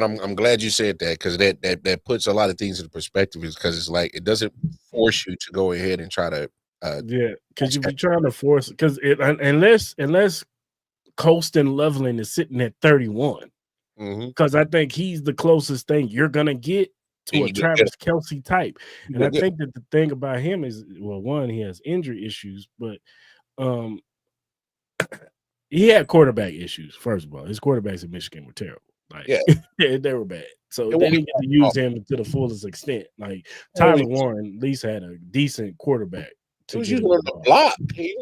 I'm glad you said that because that puts a lot of things into perspective. Is because it's like it doesn't force you to go ahead and try to. Because if you're trying to force, because unless Colston Loveland is sitting at 31, because I think he's the closest thing you're gonna get to a Travis Kelce type. And I think that the thing about him is, well, one, he has injury issues, but he had quarterback issues. First of all, his quarterbacks in Michigan were terrible. Like, they were bad. So they didn't get to use him to the fullest extent. Like Tyler Warren at least had a decent quarterback. He was using the block. He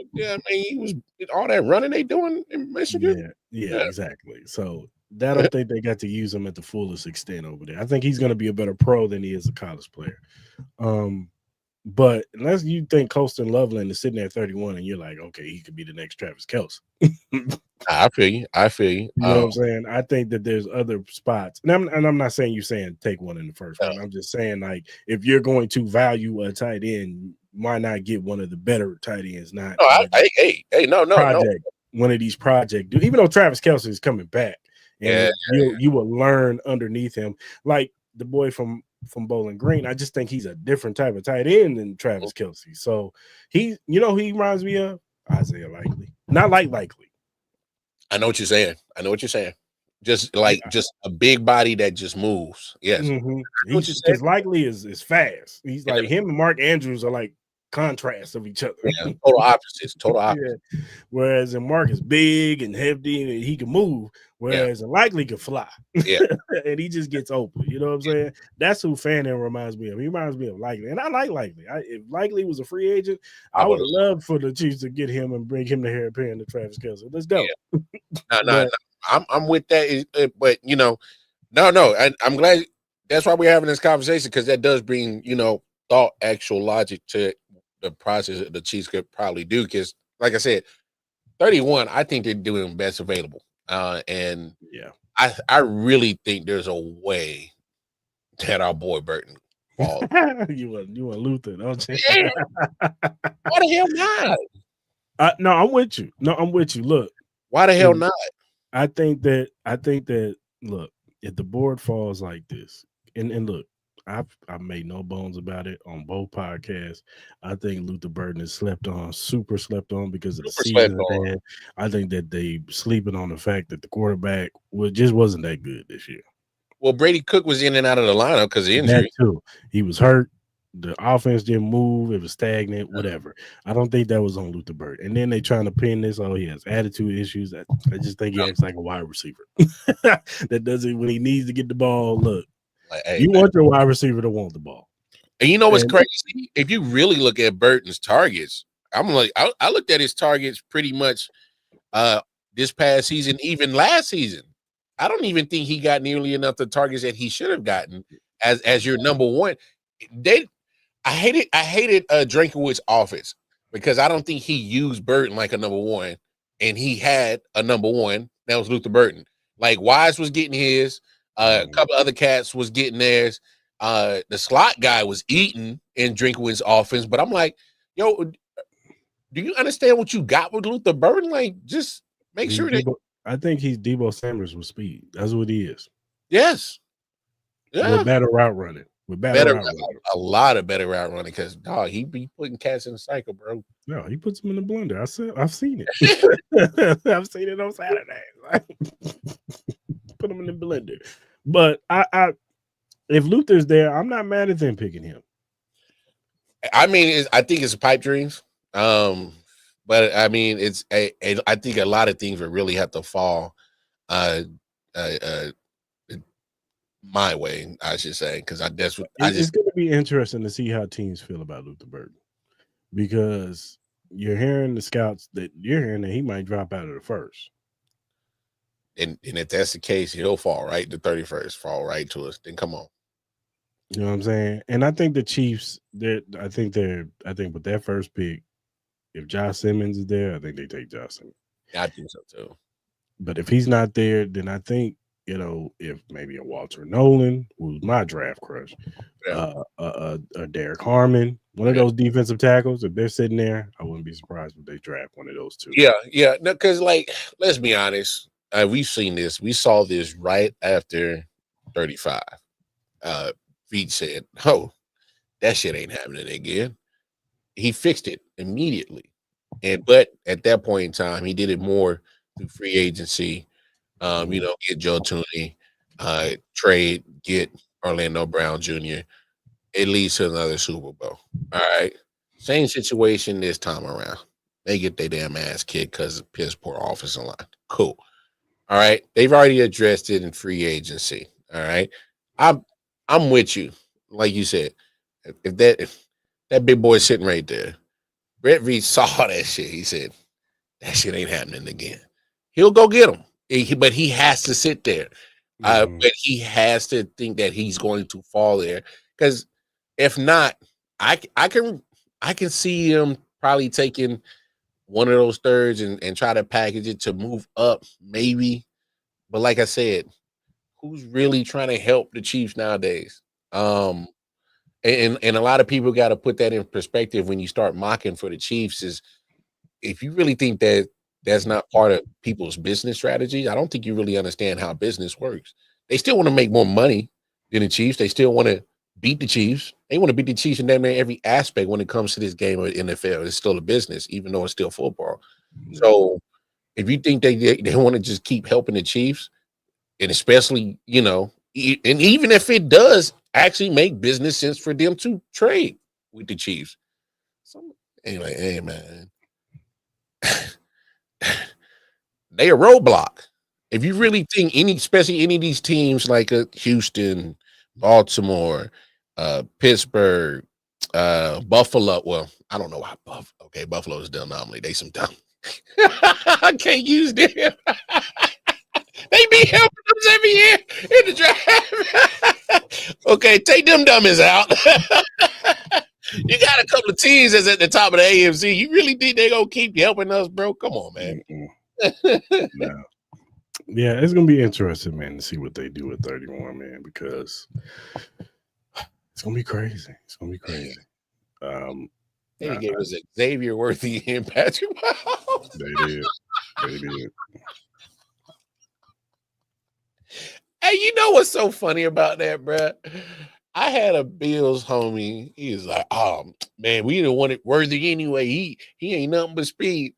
was all that running they doing in Michigan. Yeah, exactly. So I don't think they got to use him at the fullest extent over there. I think he's going to be a better pro than he is a college player. But unless you think Colston Loveland is sitting there at 31 and you're like, okay, he could be the next Travis Kelce. I feel you. You know what I'm saying? I think that there's other spots. And I'm not saying you're saying take one in the first round. I'm just saying, like, if you're going to value a tight end, why not get one of the better tight ends? Not one of these project dudes. Even though Travis Kelce is coming back, and you will learn underneath him, like the boy from Bowling Green. I just think he's a different type of tight end than Travis Kelce. So he reminds me of Isaiah Likely, not like Likely. I know what you're saying. Just a big body that just moves. Yes, because Likely is fast. He's like him and Mark Andrews are like contrasts of each other. Total opposites. Whereas in Mark is big and heavy and he can move, whereas in Likely can fly. And he just gets open. You know what I'm saying? That's who Fannin reminds me of. He reminds me of Likely, and I like Likely. If Likely was a free agent, I would love for the Chiefs to get him and bring him to Harry Perry and to Travis Kelce. Let's go. No. I'm with that, but no. I'm glad. That's why we're having this conversation, because that does bring thought, actual logic to the process that the Chiefs could probably do. Because, like I said, 31, I think they're doing best available. And I really think there's a way that our boy Burton falls. you want Luther, don't you? Yeah. Why the hell not? No, I'm with you. Look, why the hell not? I think that look, if the board falls like this, and look, I've made no bones about it on both podcasts. I think Luther Burton is super slept on because of the season. I think that they sleeping on the fact that the quarterback just wasn't that good this year. Well, Brady Cook was in and out of the lineup because of injury. That too. He was hurt. The offense didn't move. It was stagnant, whatever. I don't think that was on Luther Burton. And then they trying to pin this. Oh, he has attitude issues. I just think he acts like a wide receiver. That doesn't, when he needs to get the ball, look. You want your wide receiver to want the ball. And you know what's crazy? If you really look at Burton's targets, I'm like, I looked at his targets pretty much this past season, even last season. I don't even think he got nearly enough the targets that he should have gotten as your number one. I hated Drinkwitz offense because I don't think he used Burton like a number one, and he had a number one that was Luther Burton. Like Wise was getting his. A couple other cats was getting theirs. The slot guy was eating in Drinkwitz's offense, but I'm like, yo, do you understand what you got with Luther Burton? Like, just make sure that I think he's Debo Sanders with speed. That's what he is. Yes. Yeah. With better route running. with better route running. A lot of better route running because dog, he be putting cats in the cycle, bro. No, he puts them in the blender. I've seen it. I've seen it on Saturday. Put them in the blender. But I if Luther's there, I'm not mad at them picking him. I mean, I think it's pipe dreams. But I mean, I think a lot of things would really have to fall my way, I should say, because it's going to be interesting to see how teams feel about Luther Burden, because you're hearing the scouts that he might drop out of the first. And if that's the case, he'll fall right to 31st, fall right to us. Then come on. You know what I'm saying? And I think the Chiefs, I think with their first pick, if Josh Simmons is there, I think they take Josh Simmons. I think so too. But if he's not there, then I think, if maybe a Walter Nolan, who's my draft crush, a Derek Harmon, one of those defensive tackles, if they're sitting there, I wouldn't be surprised if they draft one of those two. Yeah. No, because let's be honest. We've seen this. We saw this right after 35. Veach said, "Oh, that shit ain't happening again." He fixed it immediately, but at that point in time, he did it more through free agency. Get Joe Tooney, trade, get Orlando Brown Jr. It leads to another Super Bowl. All right, same situation this time around. They get their damn ass kicked because of piss poor offensive line. Cool. All right, they've already addressed it in free agency. All right, I'm with you, like you said. If that big boy sitting right there, Brett Veach saw that shit. He said that shit ain't happening again. He'll go get him, but he has to sit there. But he has to think that he's going to fall there, because if not, I can see him probably taking one of those thirds and try to package it to move up, maybe. But like I said, who's really trying to help the Chiefs nowadays? And a lot of people got to put that in perspective when you start mocking for the Chiefs. Is if you really think that that's not part of people's business strategy, I don't think you really understand how business works. They still want to make more money than the Chiefs. They still want to beat the Chiefs. They want to beat the Chiefs in every aspect when it comes to this game of NFL. It's still a business, even though it's still football. So if you think they want to just keep helping the Chiefs, and especially, and even if it does actually make business sense for them to trade with the Chiefs. So anyway, hey man, they a roadblock. If you really think especially any of these teams like Houston, Baltimore, Pittsburgh, Buffalo. Well, I don't know why Buffalo is the anomaly. They some dumb. I can't use them. They be helping us every year in the draft. Okay, take them dummies out. You got a couple of teams that's at the top of the AFC. You really think they're gonna keep helping us, bro? Come on, man. No. Yeah, it's gonna be interesting, man, to see what they do at 31, man, because it's gonna be crazy. It's gonna be crazy. They gave us Xavier Worthy and Patrick Mahomes. They did. Hey, you know what's so funny about that, bro? I had a Bills homie. He was like, "Oh man, we didn't want it Worthy anyway. He ain't nothing but speed,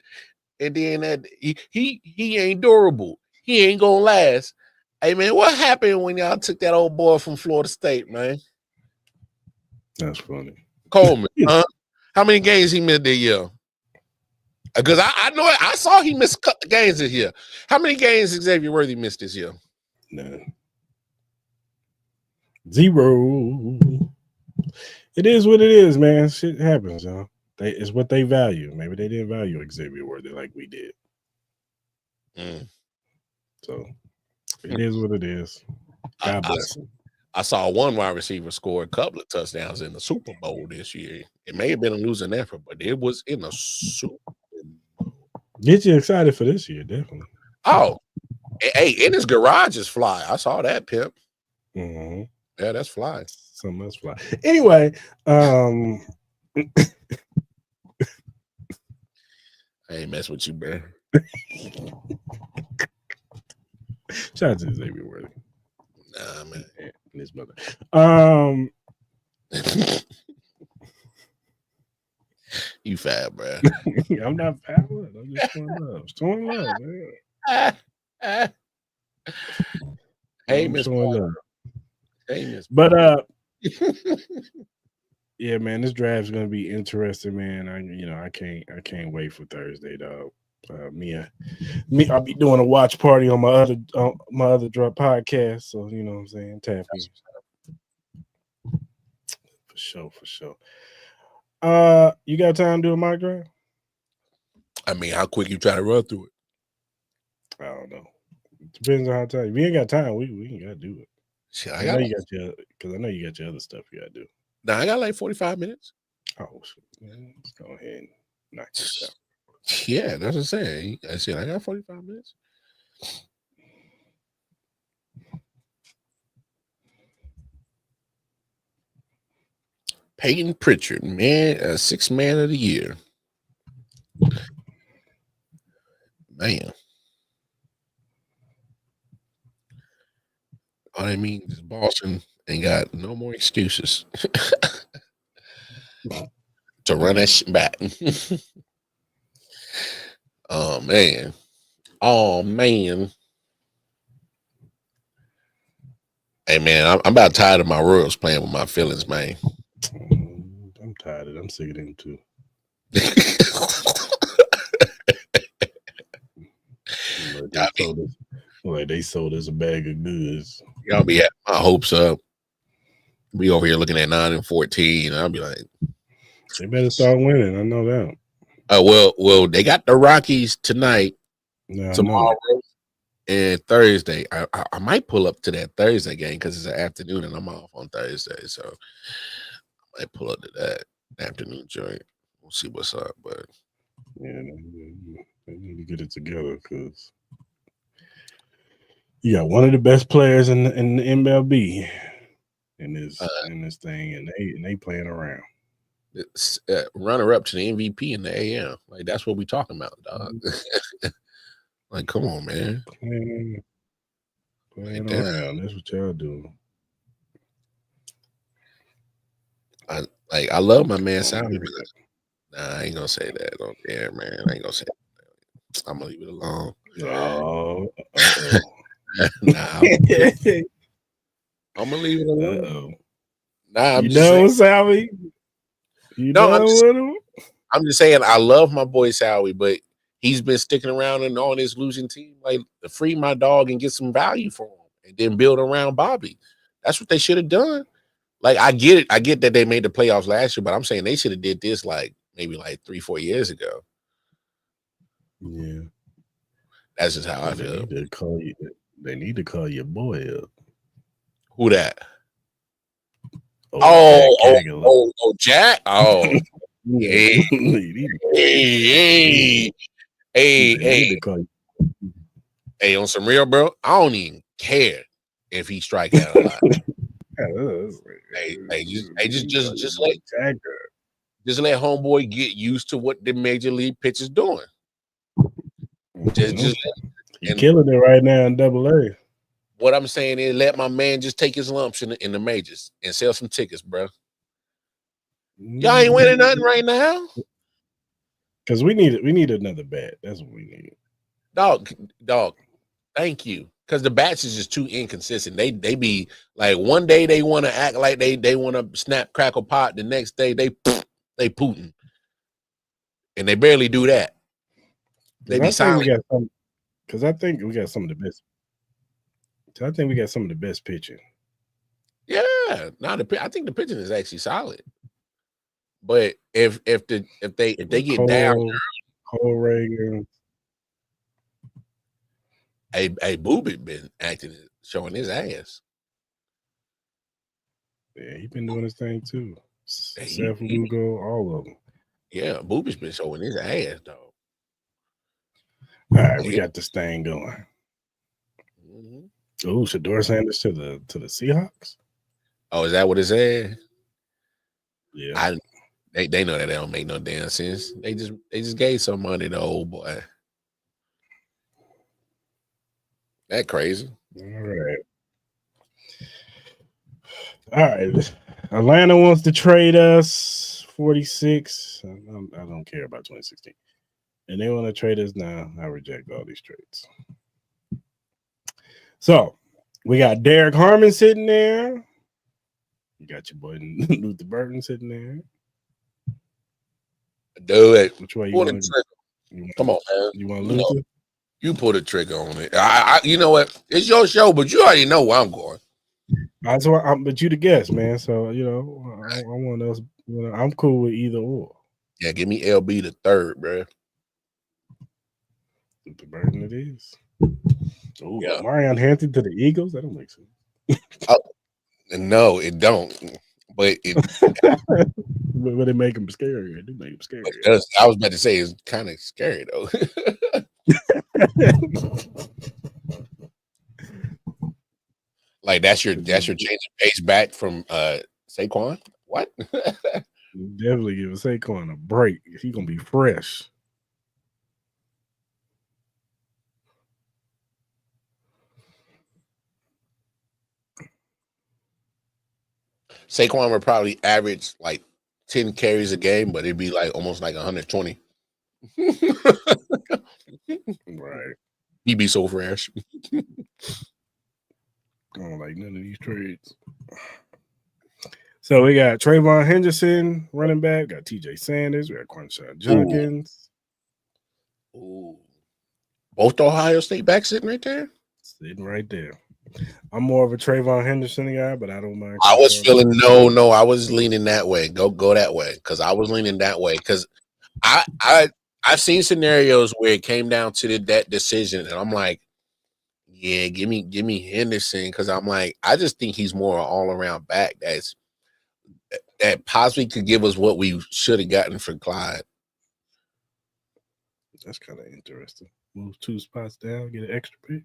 and then he ain't durable. He ain't gonna last." Hey man, what happened when y'all took that old boy from Florida State, man? That's funny. Coleman, how many games he missed that year? Because I know I saw he missed games this year. How many games Xavier Worthy missed this year? No. 0. It is what it is, man. Shit happens, y'all. It's what they value. Maybe they didn't value Xavier Worthy like we did. So it is what it is. God bless him. I saw one wide receiver score a couple of touchdowns in the Super Bowl this year. It may have been a losing effort, but it was in the Super Bowl. Get you excited for this year, definitely. Oh, hey, in his garage is fly. I saw that, pimp. Mm-hmm. Yeah, that's fly. Something else fly. Anyway, I ain't mess with you, bro. Shout out to Xavier Worthy. Nah, man. And his mother. You fat, bro. I'm not fat. I'm just showing love. Showing love, man. Hey, I'm Miss showing Parker. love. Hey, Miss But yeah, man, this draft's gonna be interesting, man. I can't wait for Thursday, dog. I'll be doing a watch party on my other drop podcast. So you know what I'm saying, tap in. For sure. You got time to do a mock draft? I mean, how quick you try to run through it? I don't know. Depends on how time. If you ain't got time, we ain't gotta do it. Shit, I know you got your other stuff you gotta do. Nah, I got like 45 minutes. Oh, man, let's go ahead and knock this out. Yeah, that's what I'm saying. I said I got 45 minutes. Peyton Pritchard, man, 6th man of the year. Man. All I mean is Boston ain't got no more excuses to run that shit back. Oh, man. Hey, man, I'm about tired of my Royals playing with my feelings, man. I'm tired of it. I'm sick of them too. They sold us a bag of goods. Y'all be having my hopes up. We over here looking at 9-14. I'll be like, they better start winning. I know that. Well, they got the Rockies tonight, tomorrow, and Thursday. I might pull up to that Thursday game because it's an afternoon and I'm off on Thursday, so I might pull up to that afternoon joint. We'll see what's up, but yeah, they need to get it together because you got one of the best players in the MLB in this thing, and they playing around. It's runner up to the MVP in the AM. Like that's what we talking about, dog. Like, come on, man. Playing around. That's what y'all do. I love my man Sally. Nah, I ain't gonna say that on there, man. I ain't gonna say that. I'm gonna leave it alone. Oh, nah, I'm gonna leave it alone. Nah, you know Sally? You know with him? I'm just saying I love my boy Sally, but he's been sticking around and on this losing team. Like, to free my dog and get some value for him and then build around Bobby. That's what they should have done. Like, I get it. I get that they made the playoffs last year, but I'm saying they should have did this maybe 3-4 years ago. Yeah. That's just how I feel. They need to call your boy up. Who that? Oh, Jack. Oh. Hey, on some real, bro. I don't even care if he strike out a lot. Just let homeboy get used to what the major league pitcher's doing. He's killing it right now in AA. What I'm saying is, let my man just take his lumps in the majors and sell some tickets, bro. Y'all ain't winning nothing right now. Because we need another bat. That's what we need. Dog. Thank you. Because the bats is just too inconsistent. They be like, one day they want to act like they want to snap, crackle, pot. The next day they Putin, and they barely do that. They be silent. Because I think we got some of the best. I think we got some of the best pitching. Yeah, I think the pitching is actually solid. But if they get down, Cole Reagan. Hey, Boobie been showing his ass. Yeah, he been doing his thing too. Seth Lugo, all of them. Yeah, Boobie's been showing his ass, dog. All right, we got this thing going. Oh, Shador Sanders to the Seahawks. Oh, is that what it said? Yeah. They know that they don't make no damn sense. They just gave some money to old boy. That crazy. All right. Atlanta wants to trade us 46. I don't care about 2016. And they want to trade us now. I reject all these trades. So we got Derek Harmon sitting there. You got your boy Luther Burton sitting there. Do it. Which way you want to go? Come on, man. You want Luther? You put a trigger on it. You know what? It's your show, but you already know where I'm going. That's why but you the guest, man. So I want us. I'm cool with either or. Yeah, give me LB the third, bro. The burden it is. Oh, yeah. Marion Hampton to the Eagles. That don't make sense. No, it don't. But it. But they make them scary. They do make them scary. I was about to say it's kind of scary though. Like that's your change of pace back from Saquon. What? Definitely give Saquon a break. He's gonna be fresh. Saquon would probably average like 10 carries a game, but it'd be like almost like 120. Right. He'd be so fresh. I don't like none of these trades. So we got Trayvon Henderson, running back. Got TJ Sanders. We got Quinshon Judkins. Ooh. Both Ohio State backs sitting right there? Sitting right there. I'm more of a Trayvon Henderson guy, but I don't mind. I was feeling no. I was leaning that way. Go that way because I was leaning that way because I've seen scenarios where it came down to that decision, and I'm like, yeah, give me Henderson because I'm like, I just think he's more all around back that possibly could give us what we should have gotten for Clyde. That's kind of interesting. Move 2 spots down, get an extra pick.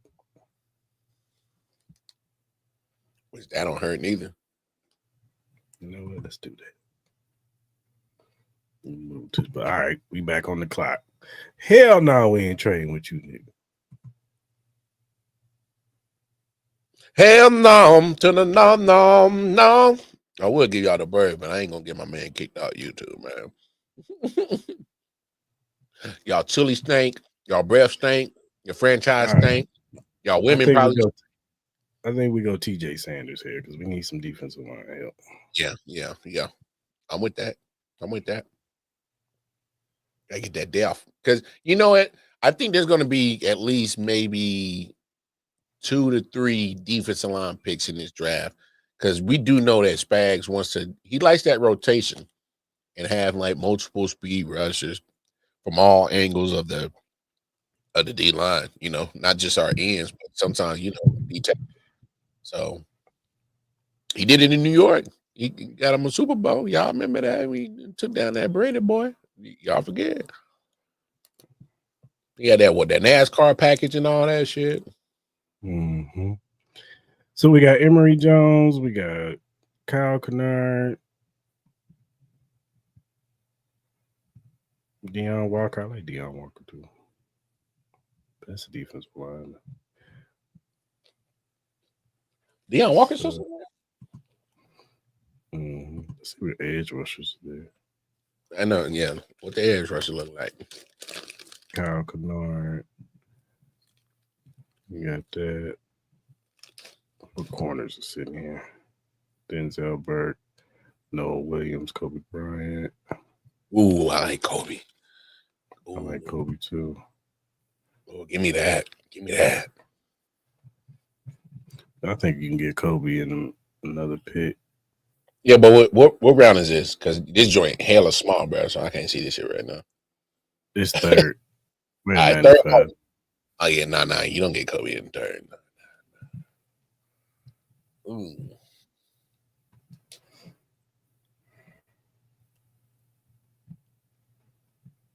Which that don't hurt neither. You know what? Let's do that. Move 2 spots. All right, we back on the clock. Hell no, we ain't trading with you, nigga. Hell no to the no. I will give y'all the bird, but I ain't gonna get my man kicked out YouTube, man. Y'all chili stink, y'all breath stink, your franchise stink, y'all women probably. I think we go TJ Sanders here because we need some defensive line help. Yeah. I'm with that. I get that depth because you know what? I think there's going to be at least maybe 2 to 3 defensive line picks in this draft because we do know that Spags he likes that rotation and have like multiple speed rushers from all angles of the D line. You know, not just our ends, but sometimes So he did it in New York. He got him a Super Bowl. Y'all remember that? We took down that Brady boy. Y'all forget. He had that NASCAR package and all that shit. Mm-hmm. So we got Emory Jones. We got Kyle Kennard. Deion Walker. I like Deion Walker too. That's a defensive line. Deion Walker still Let's see what edge rushers there. I know, yeah. What the edge rusher look like? Kyle Kennard. You got that. What corners are sitting here? Denzel Burke, Noah Williams, Kobe Bryant. Ooh, I like Kobe. Ooh. I like Kobe too. Oh, give me that. I think you can get Kobe in another pick. Yeah, but what round is this? Because this joint hella small, bro. So I can't see this shit right now. It's third. All right, third. Oh yeah, nah. You don't get Kobe in third. Ooh.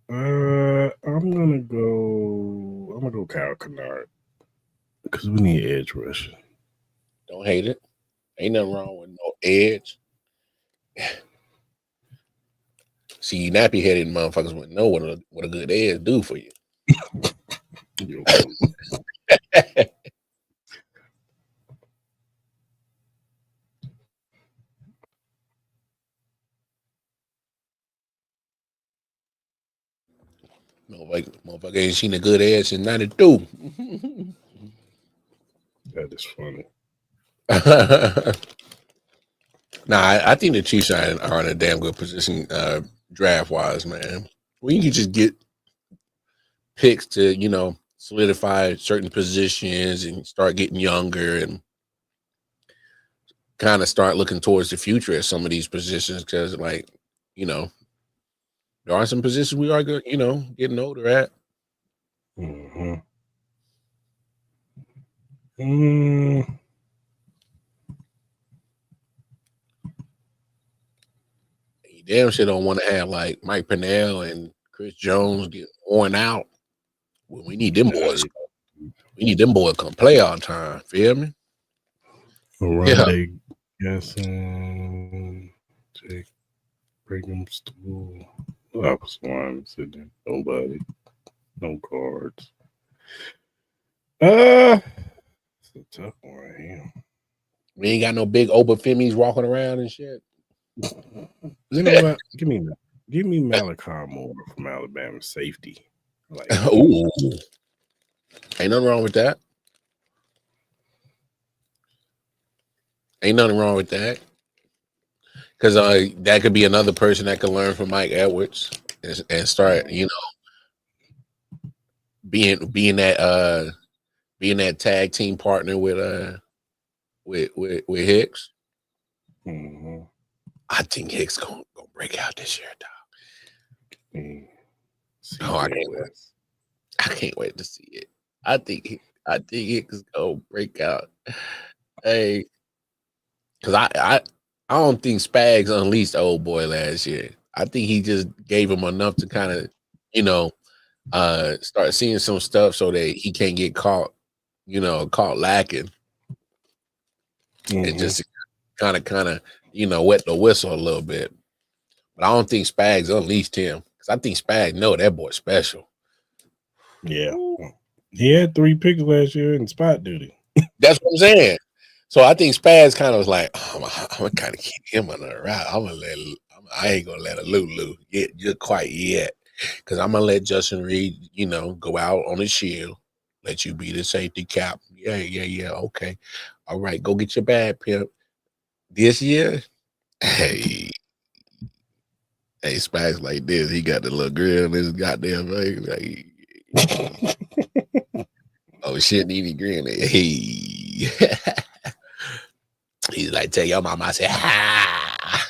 I'm gonna go Kyle Kennard because we need edge rush. Don't hate it. Ain't nothing wrong with no edge. See, nappy headed motherfuckers wouldn't know what a good edge do for you. Motherfucker ain't seen a good ass in 92. That is funny. I think the Chiefs are in a damn good position draft wise, man. We can just get picks to, solidify certain positions and start getting younger and kind of start looking towards the future at some of these positions because, there are some positions we are good, getting older at. Mm-hmm. You damn sure don't want to have like Mike Pennell and Chris Jones get worn out. Well, we need them boys. We need them boys come play all the time. Feel me? Rondé Gasson, Jake Brigham Stool. I was one sitting. Nobody. No cards. It's a tough one here. We ain't got no big Obafemis walking around and shit. You know what? Give me Malachi Moore from Alabama safety. Like, ooh, ain't nothing wrong with that. Ain't nothing wrong with that. Because that could be another person that could learn from Mike Edwards and start, being that tag team partner with Hicks. Mm-hmm. I think Hicks gonna break out this year, dog. I can't wait to see it. I think Hicks gonna break out. Hey, because I don't think Spags unleashed the old boy last year. I think he just gave him enough to kind of start seeing some stuff so that he can't get caught lacking. Mm-hmm. And just kind of wet the whistle a little bit. But I don't think Spags unleashed him because I think Spags know that boy's special. Yeah, he had 3 picks last year in spot duty. That's what I'm saying. So I think Spags kind of was like, I'm gonna kind of keep him under the route. I ain't gonna let a Lulu get just quite yet because I'm gonna let Justin Reid, go out on his shield, let you be the safety cap. Yeah. Okay, all right, go get your bad pimp. This year, hey, Spags like this. He got the little grill in his goddamn face. Like, oh shit, Nene grin. Hey. He's like, tell your mama I said, ha.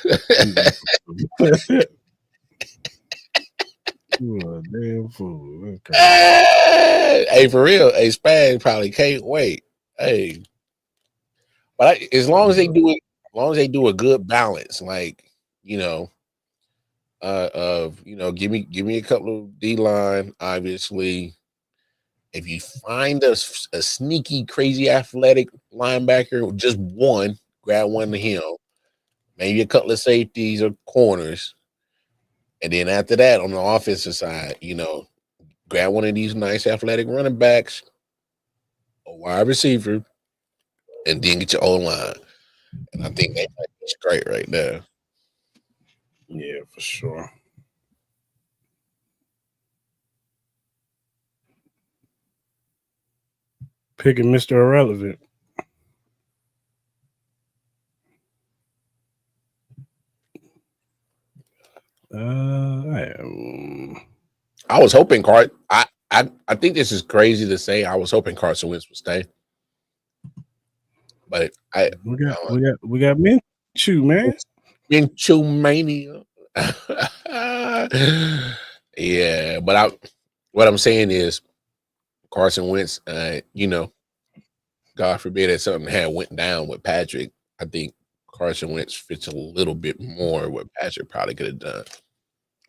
You a damn fool. Hey, for real. Hey, Spag probably can't wait. Hey. But as long as they do it, as long as they do a good balance, like, give me a couple of D-line, obviously. If you find a sneaky, crazy, athletic linebacker, just one, grab one to him. Maybe a couple of safeties or corners. And then after that, on the offensive side, grab one of these nice athletic running backs, a wide receiver, and then get your O-line. And I think they might be straight right now. Yeah, for sure. Picking Mr. Irrelevant. I was hoping I think this is crazy to say. I was hoping Carson Wentz would stay, but we got Minshew, man. Minshew mania. Yeah, but what I'm saying is Carson Wentz. God forbid that something had went down with Patrick. I think Carson Wentz fits a little bit more what Patrick probably could have done.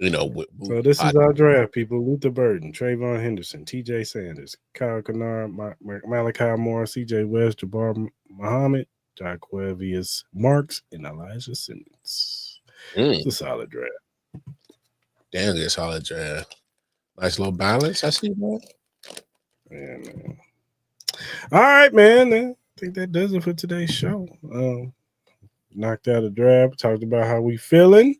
So this is our draft, people. Luther Burden, Trayvon Henderson, TJ Sanders, Kyle Kennard, Malachi Moore, CJ West, Jabbar Muhammad, Jaquavius Marks, and Elijah Simmons. It's a solid draft. Damn, it's a solid draft. Nice little balance. I see that. Yeah, man. All right, man. I think that does it for today's show. Knocked out a draft, talked about how we feeling.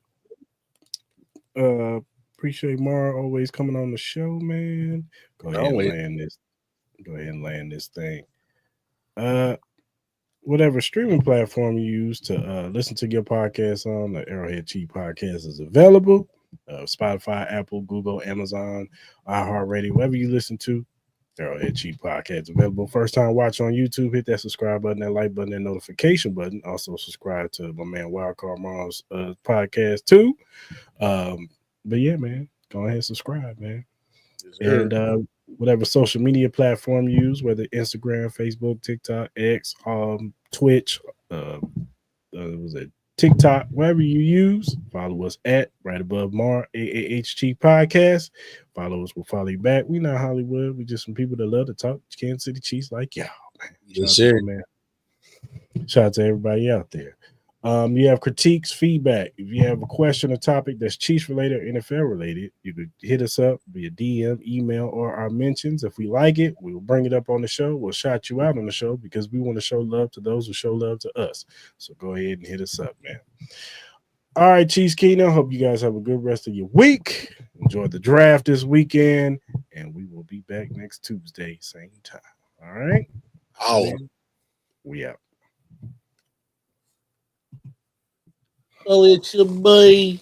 Appreciate Mara always coming on the show, man. Go ahead and land this. Go ahead and land this thing. Whatever streaming platform you use to listen to your podcast on, the Arrowhead Chief podcast is available. Spotify, Apple, Google, Amazon, iHeartRadio, wherever you listen to. Arrowhead Chief podcast available. First time watch on YouTube, hit that subscribe button, that like button, that notification button. Also subscribe to my man Wildcard Mom's podcast too. But yeah, man, go ahead and subscribe, man. Yes, and whatever social media platform you use, whether Instagram, Facebook, TikTok, X, Twitch, was it TikTok, wherever you use, follow us at right above Mar AAHT podcast. Follow us, we'll follow you back. We not Hollywood, we just some people that love to talk Kansas City Chiefs like y'all, man. Yes, sir. Man. Shout out to everybody out there. You have critiques, feedback. If you have a question or topic that's Chiefs related or NFL related, you could hit us up via DM, email, or our mentions. If we like it, we will bring it up on the show. We'll shout you out on the show because we want to show love to those who show love to us. So go ahead and hit us up, man. All right, Chiefs Kingdom. Hope you guys have a good rest of your week. Enjoy the draft this weekend, and we will be back next Tuesday, same time. All right? Oh, we out. Oh, it's your boy.